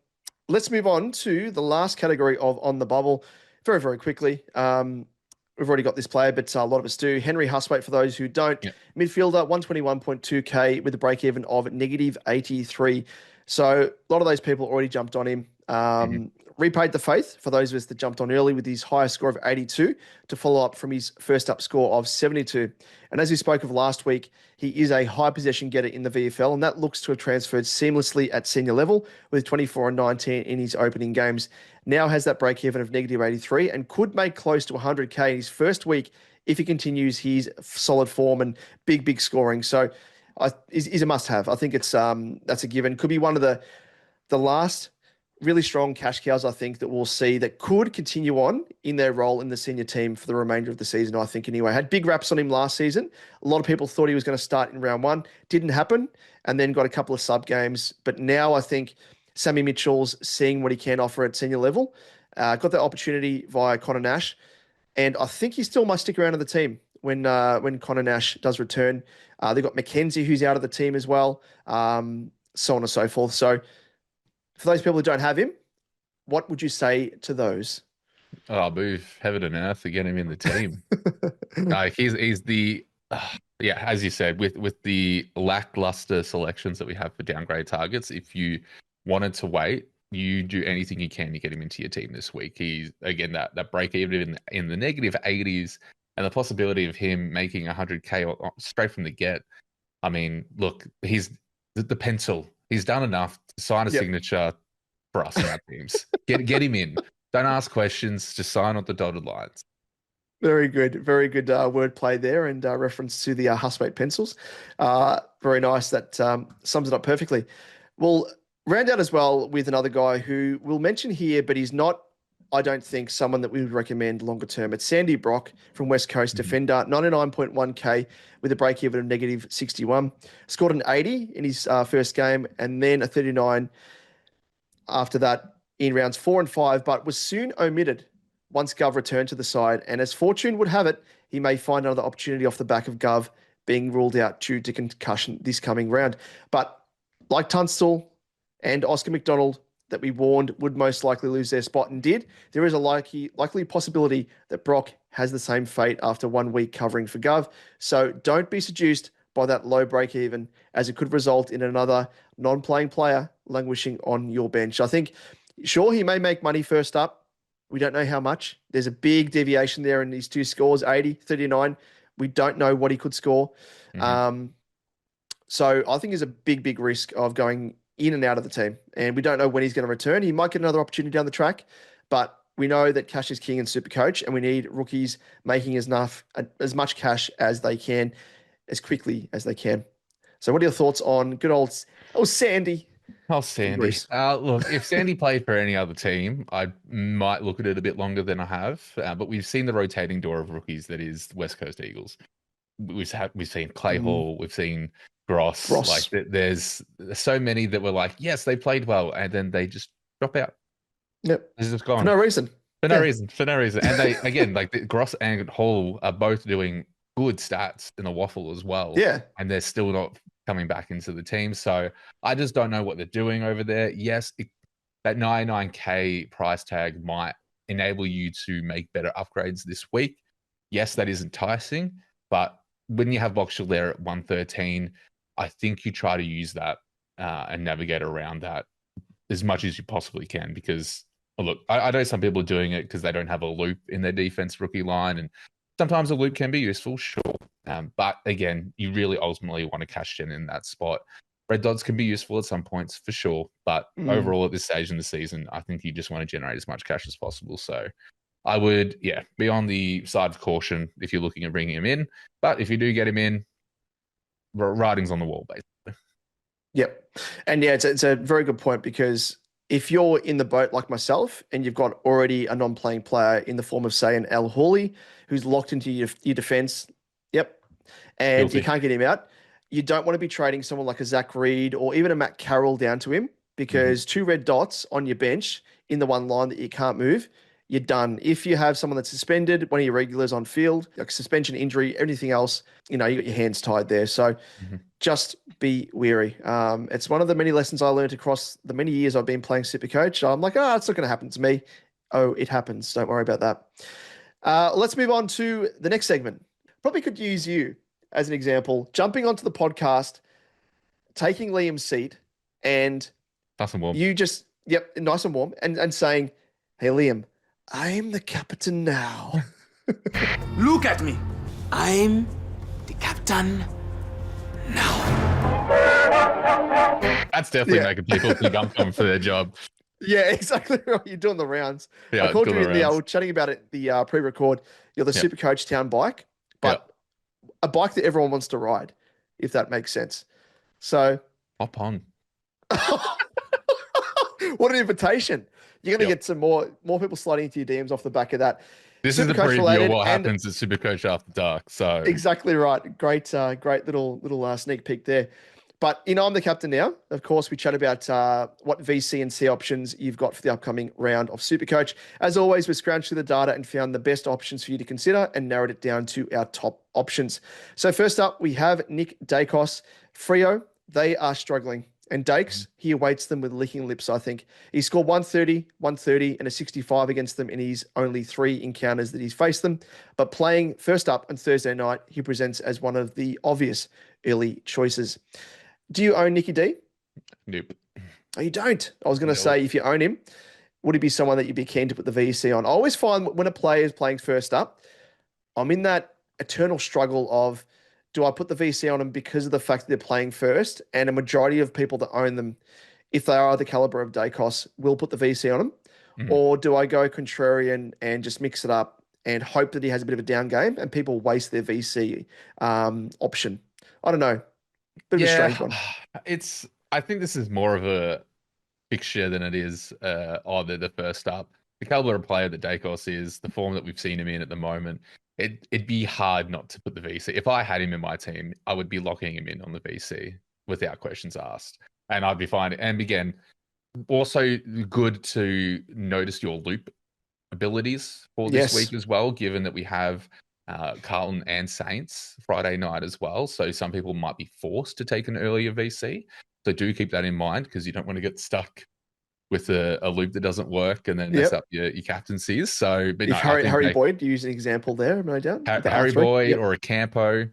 let's move on to the last category of on the bubble very, very quickly. We've already got this player, but a lot of us do. Henry Hustwaite, for those who don't. Midfielder, 121.2K with a break even of -83. So a lot of those people already jumped on him. Repaid the faith for those of us that jumped on early with his highest score of 82 to follow up from his first up score of 72. And as we spoke of last week, he is a high possession getter in the VFL, and that looks to have transferred seamlessly at senior level with 24 and 19 in his opening games. Now has that break even of -83 and could make close to 100K in his first week if he continues his solid form and big scoring. So is a must-have. I think it's that's a given. Could be one of the last really strong cash cows, I think, that we'll see that could continue on in their role in the senior team for the remainder of the season, I think, anyway. Had big raps on him last season. A lot of people thought he was going to start in round 1. Didn't happen, and then got a couple of sub games. But now I think Sammy Mitchell's seeing what he can offer at senior level. Got that opportunity via Connor Nash, and I think he still might stick around in the team when Connor Nash does return. They've got Mackenzie, who's out of the team as well, so on and so forth. So for those people who don't have him, what would you say to those? Oh, move heaven and earth to get him in the team. Like he's the as you said, with the lackluster selections that we have for downgrade targets, if you wanted to wait, you do anything you can to get him into your team this week. He's again that break even in the -80s, and the possibility of him making 100K straight from the get. I mean, look, he's the pencil. He's done enough to sign a signature for us in our teams. Get him in. Don't ask questions. Just sign on the dotted lines. Very good wordplay there, and reference to the Hustwaite pencils. Very nice. That sums it up perfectly. We'll round out as well with another guy who we'll mention here, but he's not, I don't think, someone that we would recommend longer term. It's Sandy Brock from West Coast, defender, 99.1K with a break even of -61. Scored an 80 in his first game, and then a 39 after that in rounds 4 and 5, but was soon omitted once Gov returned to the side. And as fortune would have it, he may find another opportunity off the back of Gov being ruled out due to concussion this coming round. But like Tunstall and Oscar McDonald, that we warned would most likely lose their spot and did, there is a likely possibility that Brock has the same fate after 1 week covering for Gov. So don't be seduced by that low break even, as it could result in another non-playing player languishing on your bench. I think, sure, he may make money first up. We don't know how much. There's a big deviation there in these two scores, 80, 39. We don't know what he could score. So I think there's a big, big risk of going in and out of the team. And we don't know when he's going to return. He might get another opportunity down the track, but we know that cash is king in SuperCoach, and we need rookies making as much cash as they can, as quickly as they can. So what are your thoughts on good old Sandy? Oh, Sandy. Look, if Sandy played for any other team, I might look at it a bit longer than I have. But we've seen the rotating door of rookies that is West Coast Eagles. We've seen Clay Hall. We've seen Gross. Like there's so many that were like, yes, they played well, and then they just drop out. Yep. It's just gone. For no reason. For no reason. And they, again, like Gross and Hall are both doing good stats in the waffle as well. Yeah. And they're still not coming back into the team. So I just don't know what they're doing over there. Yes, that 99K price tag might enable you to make better upgrades this week. Yes, that is enticing. But when you have Boxall there at 113, I think you try to use that and navigate around that as much as you possibly can, because look, I know some people are doing it because they don't have a loop in their defense rookie line, and sometimes a loop can be useful, sure. But again, you really ultimately want to cash in that spot. Red dots can be useful at some points for sure, but overall at this stage in the season, I think you just want to generate as much cash as possible. So I would, be on the side of caution if you're looking at bringing him in. But if you do get him in, writing's on the wall, basically. Yep. And it's a very good point, because if you're in the boat like myself and you've got already a non-playing player in the form of, say, an El Hawley who's locked into your defense, and Guilty. You can't get him out, you don't want to be trading someone like a Zach Reed or even a Matt Carroll down to him, because two red dots on your bench in the one line that you can't move, you're done. If you have someone that's suspended, one of your regulars on field, like suspension, injury, anything else, you got your hands tied there. So just be wary. It's one of the many lessons I learned across the many years I've been playing SuperCoach. I'm like, it's not going to happen to me. Oh, it happens. Don't worry about that. Let's move on to the next segment. Probably could use you as an example, jumping onto the podcast, taking Liam's seat, and nice and warm. You just, nice and warm, and saying, hey, Liam, I'm the captain now. Look at me. I'm the captain now. That's definitely making people think I'm coming for their job. Yeah, exactly right. You're doing the rounds. Yeah, I called you in the chatting about it, the pre-record. You're the SuperCoach town bike, but a bike that everyone wants to ride, if that makes sense. So hop on. What an invitation. You're going to get some more people sliding into your DMs off the back of that. This is the preview of what happens at SuperCoach After Dark. So exactly right. Great little sneak peek there. But I'm the captain now. Of course, we chat about what VC and C options you've got for the upcoming round of SuperCoach. As always, we scrounged through the data and found the best options for you to consider and narrowed it down to our top options. So first up, we have Nick Dacos. Freo, they are struggling. And Dakes, he awaits them with licking lips, I think. He scored 130, and a 65 against them in his only 3 encounters that he's faced them. But playing first up on Thursday night, he presents as one of the obvious early choices. Do you own Nicky D? Nope. Oh, you don't? I was going to say, if you own him, would he be someone that you'd be keen to put the VC on? I always find when a player is playing first up, I'm in that eternal struggle of, do I put the VC on them because of the fact that they're playing first? And a majority of people that own them, if they are the caliber of Dacos, will put the VC on them. Or do I go contrarian and just mix it up and hope that he has a bit of a down game and people waste their VC option? I don't know. Bit of a strange one. I think this is more of a fixture than it is either the first up. The caliber of player that Dacos is, the form that we've seen him in at the moment, it'd be hard not to put the VC. If I had him in my team, I would be locking him in on the VC without questions asked. And I'd be fine. And again, also good to notice your loop abilities for this week as well, given that we have Carlton and Saints Friday night as well. So some people might be forced to take an earlier VC. So do keep that in mind, because you don't want to get stuck with a loop that doesn't work and then mess up your captaincies. So, but if Harry Boyd, to use an example there, no doubt. Harry Boyd or a Campo,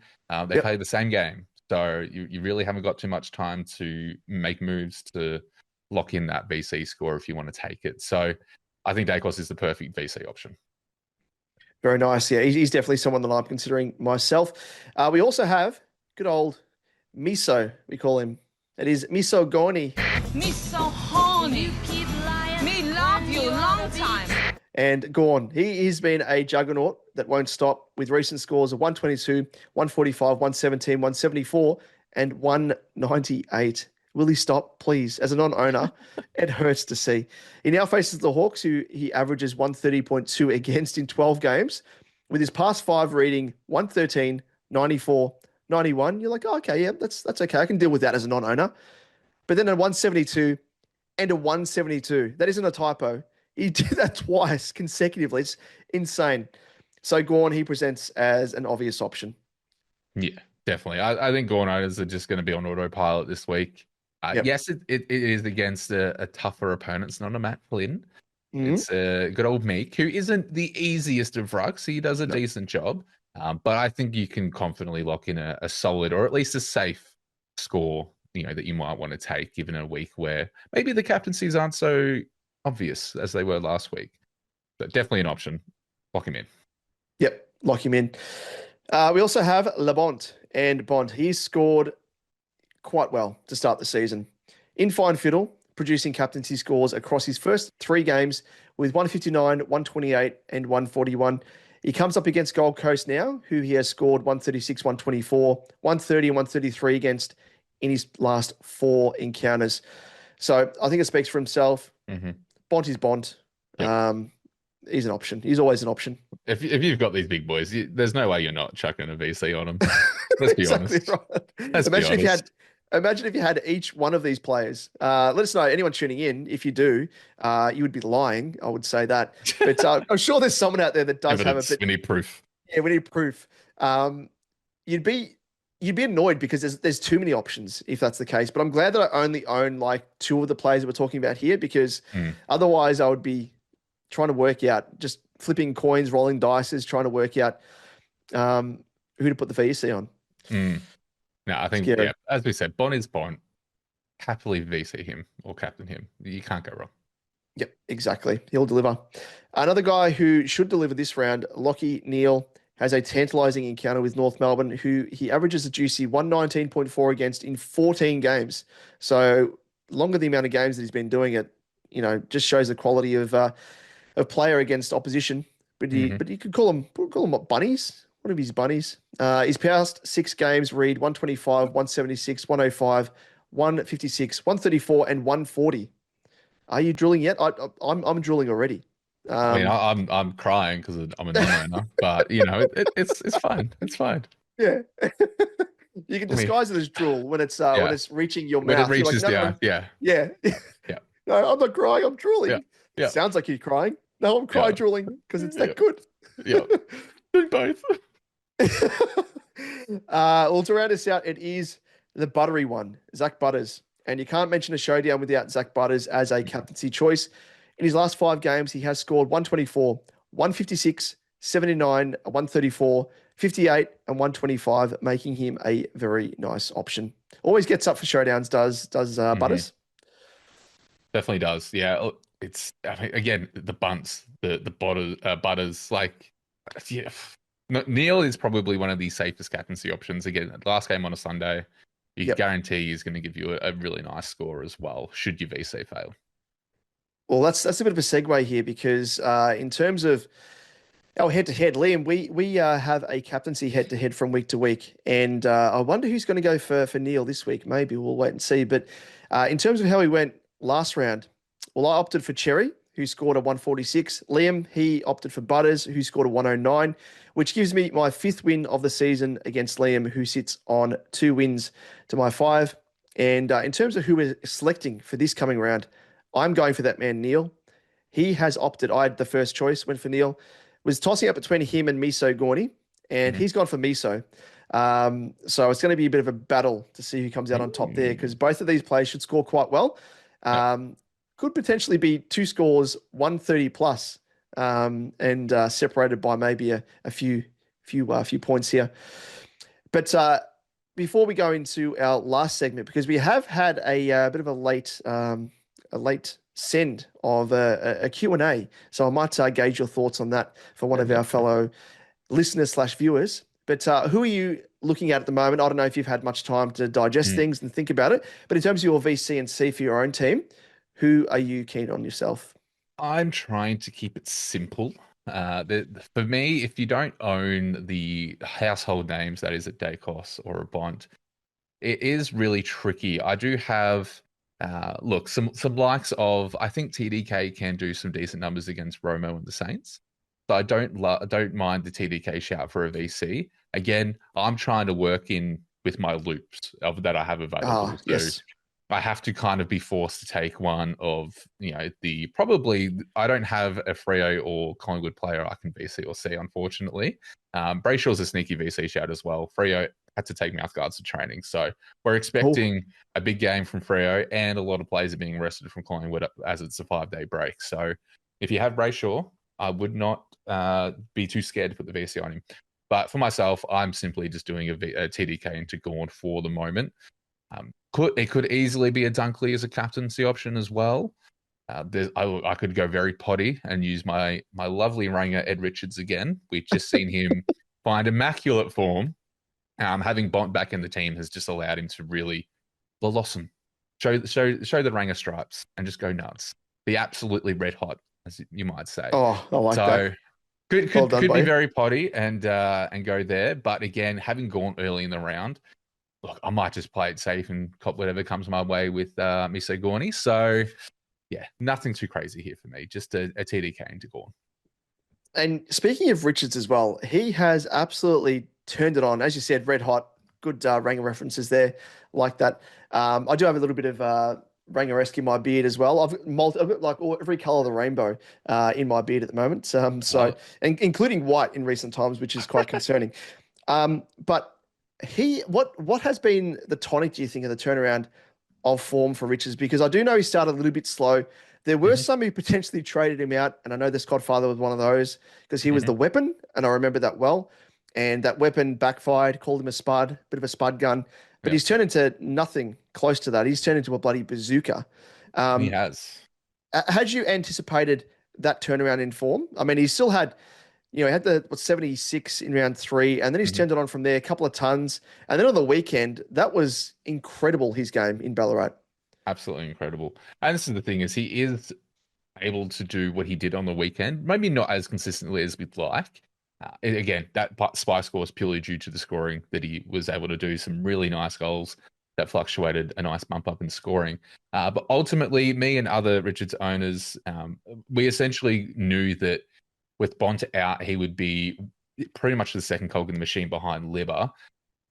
they play the same game. So you really haven't got too much time to make moves to lock in that VC score if you want to take it. So I think Dacos is the perfect VC option. Very nice. Yeah, he's definitely someone that I'm considering myself. We also have good old Miso, we call him. It is Miso Gawn. Me so horny. Me love you long time. And Gawn, he has been a juggernaut that won't stop with recent scores of 122, 145, 117, 174, and 198. Will he stop? Please. As a non-owner, it hurts to see. He now faces the Hawks, who he averages 130.2 against in 12 games, with his past 5 reading 113, 94, 91. You're like, oh, okay, yeah, that's okay. I can deal with that as a non-owner. But then a 172 and a 172. That isn't a typo. He did that twice consecutively. It's insane. So Gawn, he presents as an obvious option. Yeah, definitely. I think Gawn owners are just going to be on autopilot this week. Yep. Yes, it is against a tougher opponent. It's not a Matt Flynn. Mm-hmm. It's a good old Meek, who isn't the easiest of rucks. He does a decent job. But I think you can confidently lock in a solid or at least a safe score, that you might want to take, given a week where maybe the captaincies aren't so obvious as they were last week. But definitely an option. Lock him in. Yep, lock him in. We also have LeBont and Bond. He's scored quite well to start the season. In fine fiddle, producing captaincy scores across his first 3 games with 159, 128, and 141. He comes up against Gold Coast now, who he has scored 136, 124, 130, and 133 against in his last 4 encounters. So I think it speaks for himself. Mm-hmm. Bont is Bont. Yep. He's an option. He's always an option. If you've got these big boys, there's no way you're not chucking a VC on them. Let's be Exactly honest. Right. Imagine if you had each one of these players. Let us know, anyone tuning in, if you do, you would be lying. I would say that. But I'm sure there's someone out there that does have a bit. We need proof. Yeah, we need proof. You'd be annoyed because there's too many options if that's the case. But I'm glad that I only own like 2 of the players that we're talking about here, because otherwise I would be trying to work out, just flipping coins, rolling dices, trying to work out who to put the VC on. No, I think, as we said, Bond is Bond. Happily VC him or captain him. You can't go wrong. Yep, exactly. He'll deliver. Another guy who should deliver this round, Lachie Neale, has a tantalising encounter with North Melbourne, who he averages a juicy 119.4 against in 14 games. So longer the amount of games that he's been doing it, just shows the quality of player against opposition. But you could call them what, bunnies? What are his bunnies? His past 6 games read 125, 176, 105, 156, 134, and 140. Are you drilling yet? I'm drilling already. I'm crying because I'm a non-owner, but it's fine. It's fine. Yeah. You can disguise it as drool when it's reaching your mouth. When it reaches down. Yeah. Yeah. No, I'm not crying. I'm drooling. Yeah. It sounds like you're crying. No, I'm cry drooling because it's that good. Yeah. Doing both. Well, to round us out, it is the buttery one, Zach Butters. And you can't mention a showdown without Zach Butters as a captaincy choice. In his last 5 games, he has scored 124, 156, 79, 134, 58, and 125, making him a very nice option. Always gets up for showdowns, does Butters? Definitely does. Yeah. Again, the bunts, the Butters, Neale is probably one of the safest captaincy options. Again, last game on a Sunday, you can guarantee he's going to give you a really nice score as well, should your VC fail. Well, that's a bit of a segue here, because in terms of our head-to-head, Liam, we have a captaincy head-to-head from week to week, and I wonder who's going to go for Neale this week. Maybe we'll wait and see. But in terms of how he went last round, well, I opted for Xerri, who scored a 146. Liam, he opted for Butters, who scored a 109, which gives me my 5th win of the season against Liam, who sits on 2 wins to my 5. And in terms of who we're selecting for this coming round, I'm going for that man, Neale. He has opted. I had the first choice, went for Neale. Was tossing up between him and Miso Gawn, and he's gone for Miso. So it's going to be a bit of a battle to see who comes out on top there, because both of these players should score quite well. Could potentially be 2 scores, 130 plus, and separated by maybe a few points here. But before we go into our last segment, because we have had a bit of a late send of a Q&A. So I might gauge your thoughts on that for one of our fellow listeners/viewers. But who are you looking at the moment? I don't know if you've had much time to digest things and think about it. But in terms of your VC and C for your own team, who are you keen on yourself? I'm trying to keep it simple. For me, if you don't own the household names, that is a Dacos or a Bond, it is really tricky. I do have, some likes of, I think TDK can do some decent numbers against Romo and the Saints. So I don't mind the TDK shout for a VC. Again, I'm trying to work in with my loops that I have available. So yes. I have to kind of be forced to take one of, I don't have a Freo or Collingwood player I can VC or C, unfortunately. Brayshaw's a sneaky VC shout as well. Freo had to take mouthguards to training. So we're expecting a big game from Freo, and a lot of players are being rested from Collingwood as it's a 5-day break. So if you have Brayshaw, I would not be too scared to put the VC on him. But for myself, I'm simply just doing a TDK into Gawn for the moment. It could easily be a Dunkley as a captaincy option as well. I could go very potty and use my lovely ringer Ed Richards again. We've just seen him find immaculate form. Having Bont back in the team has just allowed him to really blossom, show the ringer stripes, and just go nuts. Be absolutely red hot, as you might say. Oh, I like that. Could be very potty and go there. But again, having gone early in the round, look, I might just play it safe and cop whatever comes my way with Miso Gorney. So yeah, nothing too crazy here for me. Just a TDK into Gawn. And speaking of Richards as well, he has absolutely turned it on. As you said, red hot. Good Ranger references there, like that. I do have a little bit of Ranger-esque in my beard as well. I've got like every color of the rainbow in my beard at the moment. And including white in recent times, which is quite concerning. But what has been the tonic, do you think, of the turnaround of form for Richards? Because I do know he started a little bit slow. There were some who potentially traded him out, and I know the Scottfather was one of those because he was the weapon, and I remember that well. And that weapon backfired, called him a spud, bit of a spud gun. But he's turned into nothing close to that. He's turned into a bloody bazooka. He has. Had you anticipated that turnaround in form? I mean, he still had, he had the 76 in round 3, and then he's turned it on from there, a couple of tons. And then on the weekend, that was incredible, his game in Ballarat. Absolutely incredible. And this is the thing, is he is able to do what he did on the weekend, maybe not as consistently as we'd like. Again, that spike score is purely due to the scoring, that he was able to do some really nice goals that fluctuated a nice bump up in scoring. But ultimately, me and other Richards owners, we essentially knew that with Bont out, he would be pretty much the second cog in the machine behind Libba.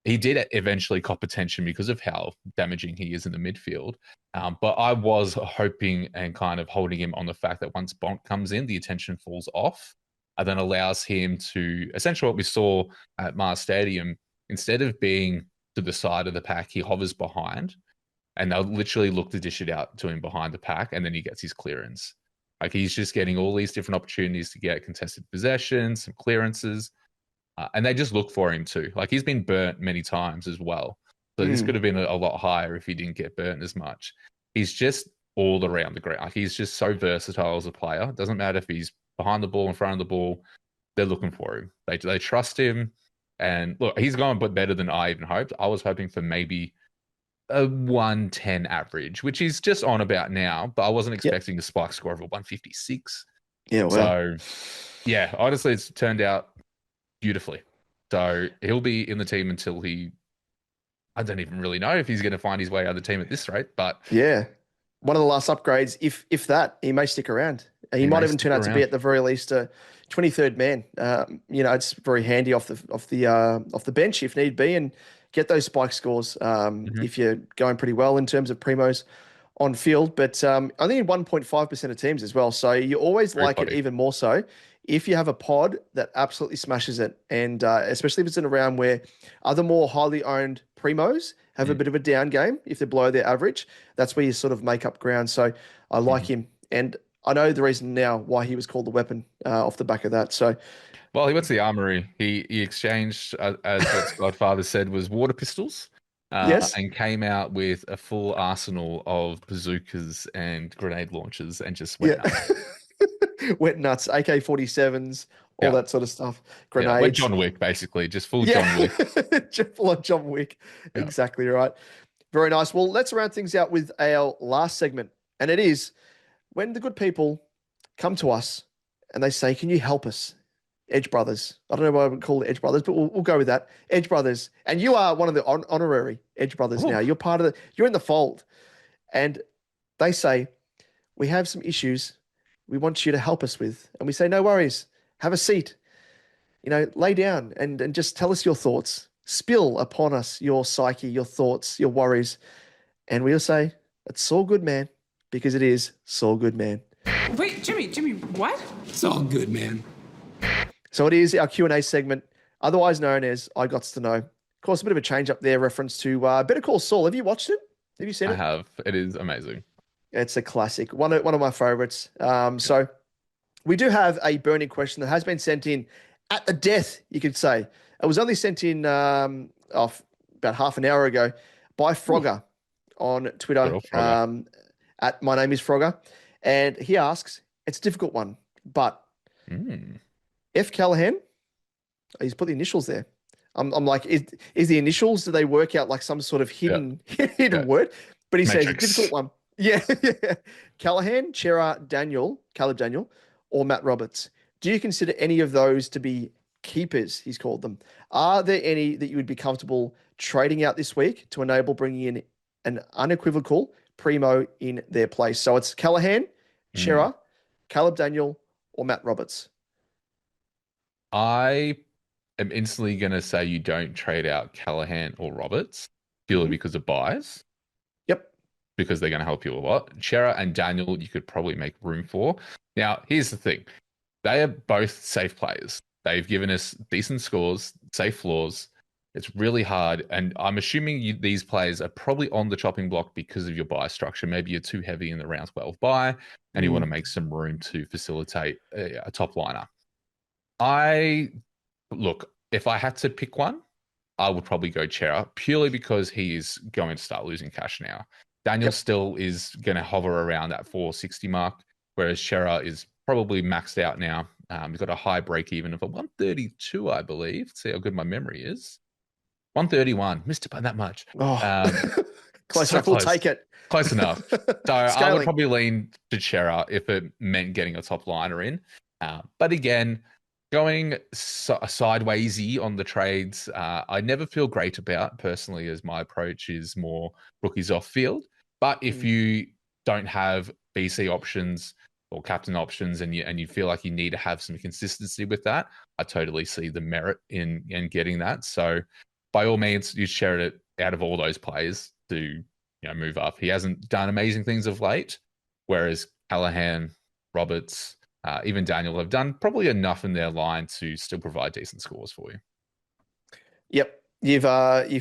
He did eventually cop attention because of how damaging he is in the midfield. But I was hoping and kind of holding him on the fact that once Bont comes in, the attention falls off, and then allows him to, essentially what we saw at Mars Stadium, instead of being to the side of the pack, he hovers behind, and they'll literally look to dish it out to him behind the pack, and then he gets his clearance. Like, he's just getting all these different opportunities to get contested possessions, some clearances, and they just look for him too. Like, he's been burnt many times as well. So this could have been a lot higher if he didn't get burnt as much. He's just all around the ground. Like, he's just so versatile as a player. It doesn't matter if he's behind the ball, in front of the ball, they're looking for him. They trust him. And look, he's going but better than I even hoped. I was hoping for maybe a 110 average, which is just on about now, but I wasn't expecting a spike score of a 156. Yeah, well. So, yeah, honestly, it's turned out beautifully. So he'll be in the team until I don't even really know if he's going to find his way out of the team at this rate, but yeah, one of the last upgrades, if that, he may stick around. He might even turn out to be at the very least a 23rd man. It's very handy off the bench if need be, and get those spike scores if you're going pretty well in terms of premos on field. But I think in 1.5% of teams as well. So you always like it even more so if you have a pod that absolutely smashes it, and especially if it's in a round where other more highly owned primos have a bit of a down game. If they're below their average, that's where you sort of make up ground. So I like him, and I know the reason now why he was called the weapon off the back of that. So, well, he went to the armory. He exchanged, as what Godfather said, was water pistols Yes. and came out with a full arsenal of bazookas and grenade launchers and just went Yeah. nuts. Went nuts. AK-47s, all Yeah. that sort of stuff. Yeah, went Grenades. John Wick, basically, just full Yeah. John Wick. Full on John Wick. Yeah. Exactly right. Very nice. Well, let's round things out with our last segment. And it is when the good people come to us and they say, can you help us? Edge Brothers. I don't know why I would call it Edge Brothers, but we'll go with that. Edge Brothers. And you are one of the honorary Edge Brothers now. You're part of you're in the fold. And they say, we have some issues we want you to help us with. And we say, no worries. Have a seat. Lay down and just tell us your thoughts. Spill upon us your psyche, your thoughts, your worries. And we'll say, it's all good, man, because it is so good, man. Wait, Jimmy, what? It's all good, man. So it is our Q&A segment, otherwise known as I Gots to Know. Of course, a bit of a change up there, reference to Better Call Saul. Have you watched it? Have you seen it? I have. It is amazing. It's a classic, one of my favorites. So we do have a burning question that has been sent in at the death, you could say. It was only sent in about half an hour ago by Frogger on Twitter. Frogger. At My Name is Frogger. And he asks, it's a difficult one, but F. Callahan, he's put the initials there. I'm like, is the initials, do they work out like some sort of hidden word? But he says, difficult one. Yeah. Callahan, Xerri, Caleb Daniel, or Matt Roberts. Do you consider any of those to be keepers, he's called them? Are there any that you would be comfortable trading out this week to enable bringing in an unequivocal premo in their place? So it's Callahan, Xerri, Caleb Daniel, or Matt Roberts. I am instantly going to say you don't trade out Callahan or Roberts purely because of buys. Yep. Because they're going to help you a lot. Xerri and Daniel, you could probably make room for. Now, here's the thing. They are both safe players. They've given us decent scores, safe floors. It's really hard. And I'm assuming these players are probably on the chopping block because of your buy structure. Maybe you're too heavy in the round 12 buy and you want to make some room to facilitate a top liner. Look, if I had to pick one, I would probably go Xerri purely because he is going to start losing cash now. Daniel still is going to hover around that 460 mark, whereas Xerri is probably maxed out now. He's got a high break even of a 132, I believe. Let's see how good my memory is. 131, missed it by that much. Close so enough. We'll close. take it. Close enough. So I would probably lean to Xerri if it meant getting a top liner in. But again, going sidewaysy on the trades, I never feel great about personally, as my approach is more rookies off field. But if you don't have BC options or captain options and you feel like you need to have some consistency with that, I totally see the merit in getting that. So by all means, you share it out of all those players to move up. He hasn't done amazing things of late, whereas Callahan, Roberts, even Daniel have done probably enough in their line to still provide decent scores for you. Yep. You've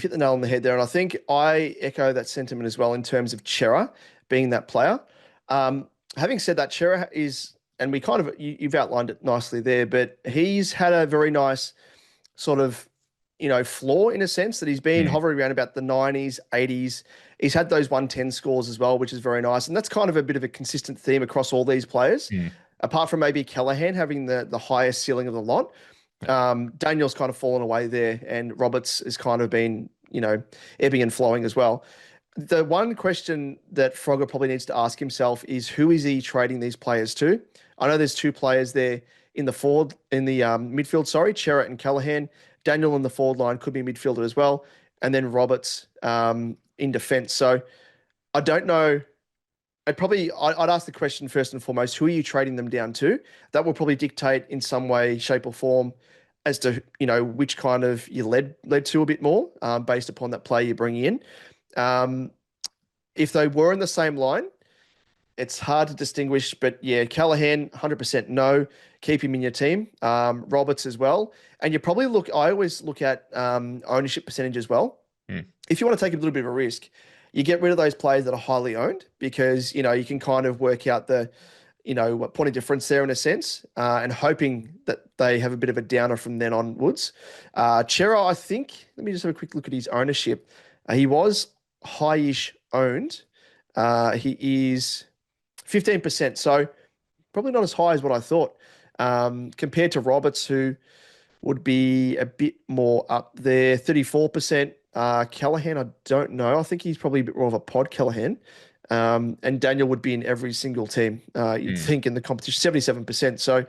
hit the nail on the head there. And I think I echo that sentiment as well in terms of Xerri being that player. Having said that, Xerri is, and we kind of, you've outlined it nicely there, but he's had a very nice sort of, floor in a sense that he's been hovering around about the 90s, 80s. He's had those 110 scores as well, which is very nice. And that's kind of a bit of a consistent theme across all these players. Apart from maybe Callahan having the highest ceiling of the lot. Daniel's kind of fallen away there, and Roberts has kind of been, ebbing and flowing as well. The one question that Frogger probably needs to ask himself is, who is he trading these players to? I know there's two players there in the midfield, Xerri and Callahan. Daniel in the forward line could be a midfielder as well. And then Roberts in defense. So I don't know. I'd ask the question first and foremost, who are you trading them down to? That will probably dictate in some way, shape or form as to, which kind of you led to a bit more based upon that player you're bringing in. If they were in the same line, it's hard to distinguish, but yeah, Callahan, 100% no. Keep him in your team. Roberts as well. And I always look at ownership percentage as well. If you want to take a little bit of a risk, you get rid of those players that are highly owned because, you can kind of work out the a point of difference there in a sense, and hoping that they have a bit of a downer from then onwards. Xerri, I think, let me just have a quick look at his ownership. He was high-ish owned. He is 15%, so probably not as high as what I thought, compared to Roberts, who would be a bit more up there, 34%. Callahan, I don't know. I think he's probably a bit more of a pod Callahan. And Daniel would be in every single team, you'd think, in the competition, 77%. So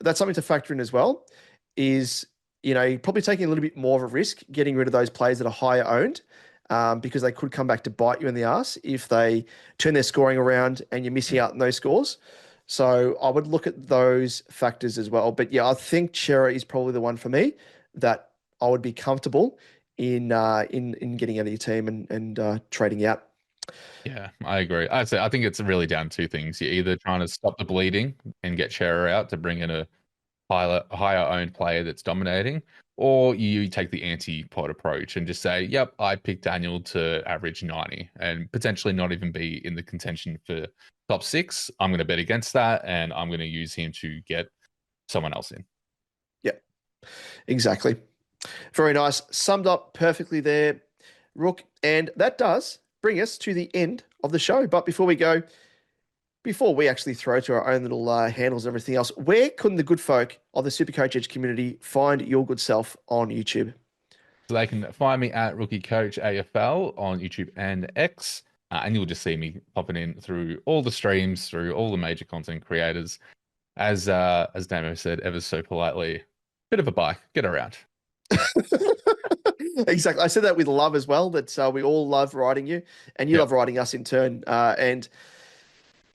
that's something to factor in as well, is, probably taking a little bit more of a risk, getting rid of those players that are higher owned, because they could come back to bite you in the ass if they turn their scoring around and you're missing out on those scores. So I would look at those factors as well. But yeah, I think Xerri is probably the one for me that I would be comfortable in getting out of your team and trading out. Yeah, I agree. I think it's really down to two things. You're either trying to stop the bleeding and get Xerri out to bring in a higher owned player that's dominating, or you take the anti-pod approach and just say, yep, I picked Daniel to average 90 and potentially not even be in the contention for top 6. I'm going to bet against that, and I'm going to use him to get someone else in. Yeah, exactly. Very nice. Summed up perfectly there, Rook. And that does bring us to the end of the show. But before we actually throw to our own little handles and everything else, where can the good folk of the SuperCoach Edge community find your good self on YouTube? So they can find me at Rookie Coach AFL on YouTube and X, and you'll just see me popping in through all the streams, through all the major content creators. As Damo said, ever so politely, bit of a bike, get around. Exactly. I said that with love as well, that we all love riding you, and you love riding us in turn. And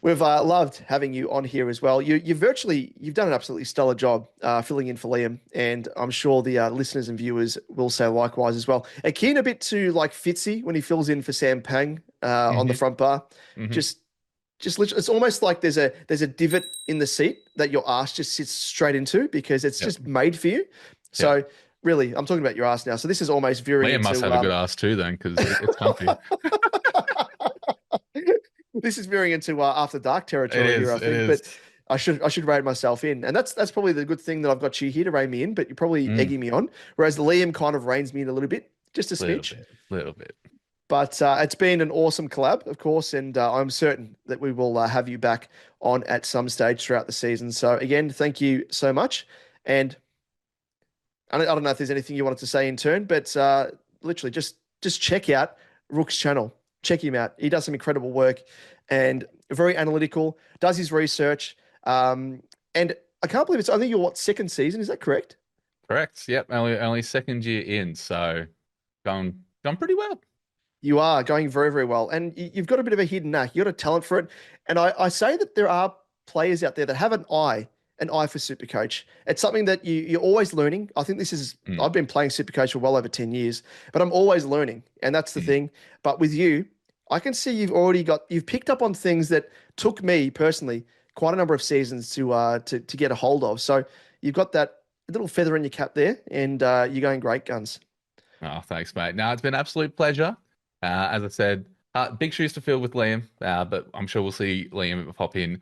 we've loved having you on here as well. You've done an absolutely stellar job filling in for Liam, and I'm sure the listeners and viewers will say likewise as well. Akin a bit to like Fitzy when he fills in for Sam Pang on the front bar. Just literally, it's almost like there's a divot in the seat that your ass just sits straight into, because it's just made for you. So really, I'm talking about your ass now. So this is almost veering Liam into... must have a good ass too then, because it's comfy. This is veering into After Dark territory here, I think. But I should rein myself in. And that's probably the good thing that I've got you here to rein me in, but you're probably egging me on. Whereas the Liam kind of reins me in a little bit, just a smidge. Little bit. But it's been an awesome collab, of course, and I'm certain that we will have you back on at some stage throughout the season. So again, thank you so much. And I don't know if there's anything you wanted to say in turn, but literally just check out Rook's channel. Check him out. He does some incredible work and very analytical, does his research. And I can't believe it's only your second season. Is that correct? Correct. Yep. Only second year in. So going pretty well. You are going very, very well. And you've got a bit of a hidden knack. You've got a talent for it. And I say that there are players out there that have an eye for SuperCoach. It's something that you're always learning. I think this is, I've been playing SuperCoach for well over 10 years, but I'm always learning. And that's the thing. But with you, I can see you've picked up on things that took me personally quite a number of seasons to get a hold of. So you've got that little feather in your cap there, and you're going great guns. Oh, thanks, mate. No, it's been an absolute pleasure. As I said, big shoes to fill with Liam, but I'm sure we'll see Liam pop in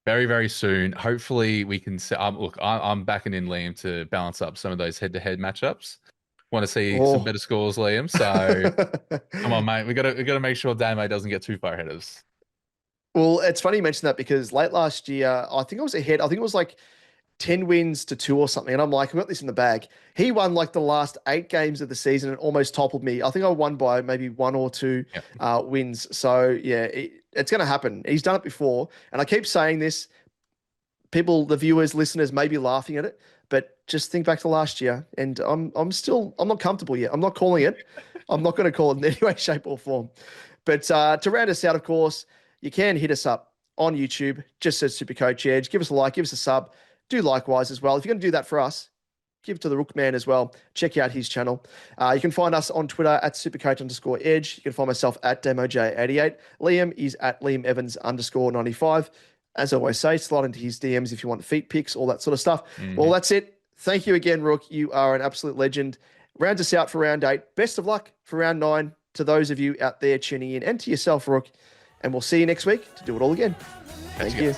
very, very soon. Hopefully we can see, look, I'm backing in Liam to balance up some of those head-to-head matchups. Want to see some better scores, Liam. So come on, mate. We got to make sure Damo doesn't get too far ahead of us. Well, it's funny you mentioned that, because late last year, I think I was ahead. I think it was like 10 wins to 2 or something. And I'm like, I've got this in the bag. He won like the last 8 games of the season and almost toppled me. I think I won by maybe 1 or 2 wins. So yeah, it's going to happen. He's done it before. And I keep saying this, people, the viewers, listeners may be laughing at it, but just think back to last year, and I'm not comfortable yet. I'm not calling it. I'm not going to call it in any way, shape, or form. But to round us out, of course, you can hit us up on YouTube. Just search SuperCoach Edge. Give us a like, give us a sub. Do likewise as well. If you're going to do that for us, give it to the Rookman as well. Check out his channel. You can find us on Twitter at SuperCoach_Edge. You can find myself at DemoJ88. Liam is at LiamEvans_95. As I always say, slide into his DMs if you want feet pics, all that sort of stuff. Well, that's it. Thank you again, Rook. You are an absolute legend. Round us out for round 8. Best of luck for round 9 to those of you out there tuning in, and to yourself, Rook. And we'll see you next week to do it all again. Thank you.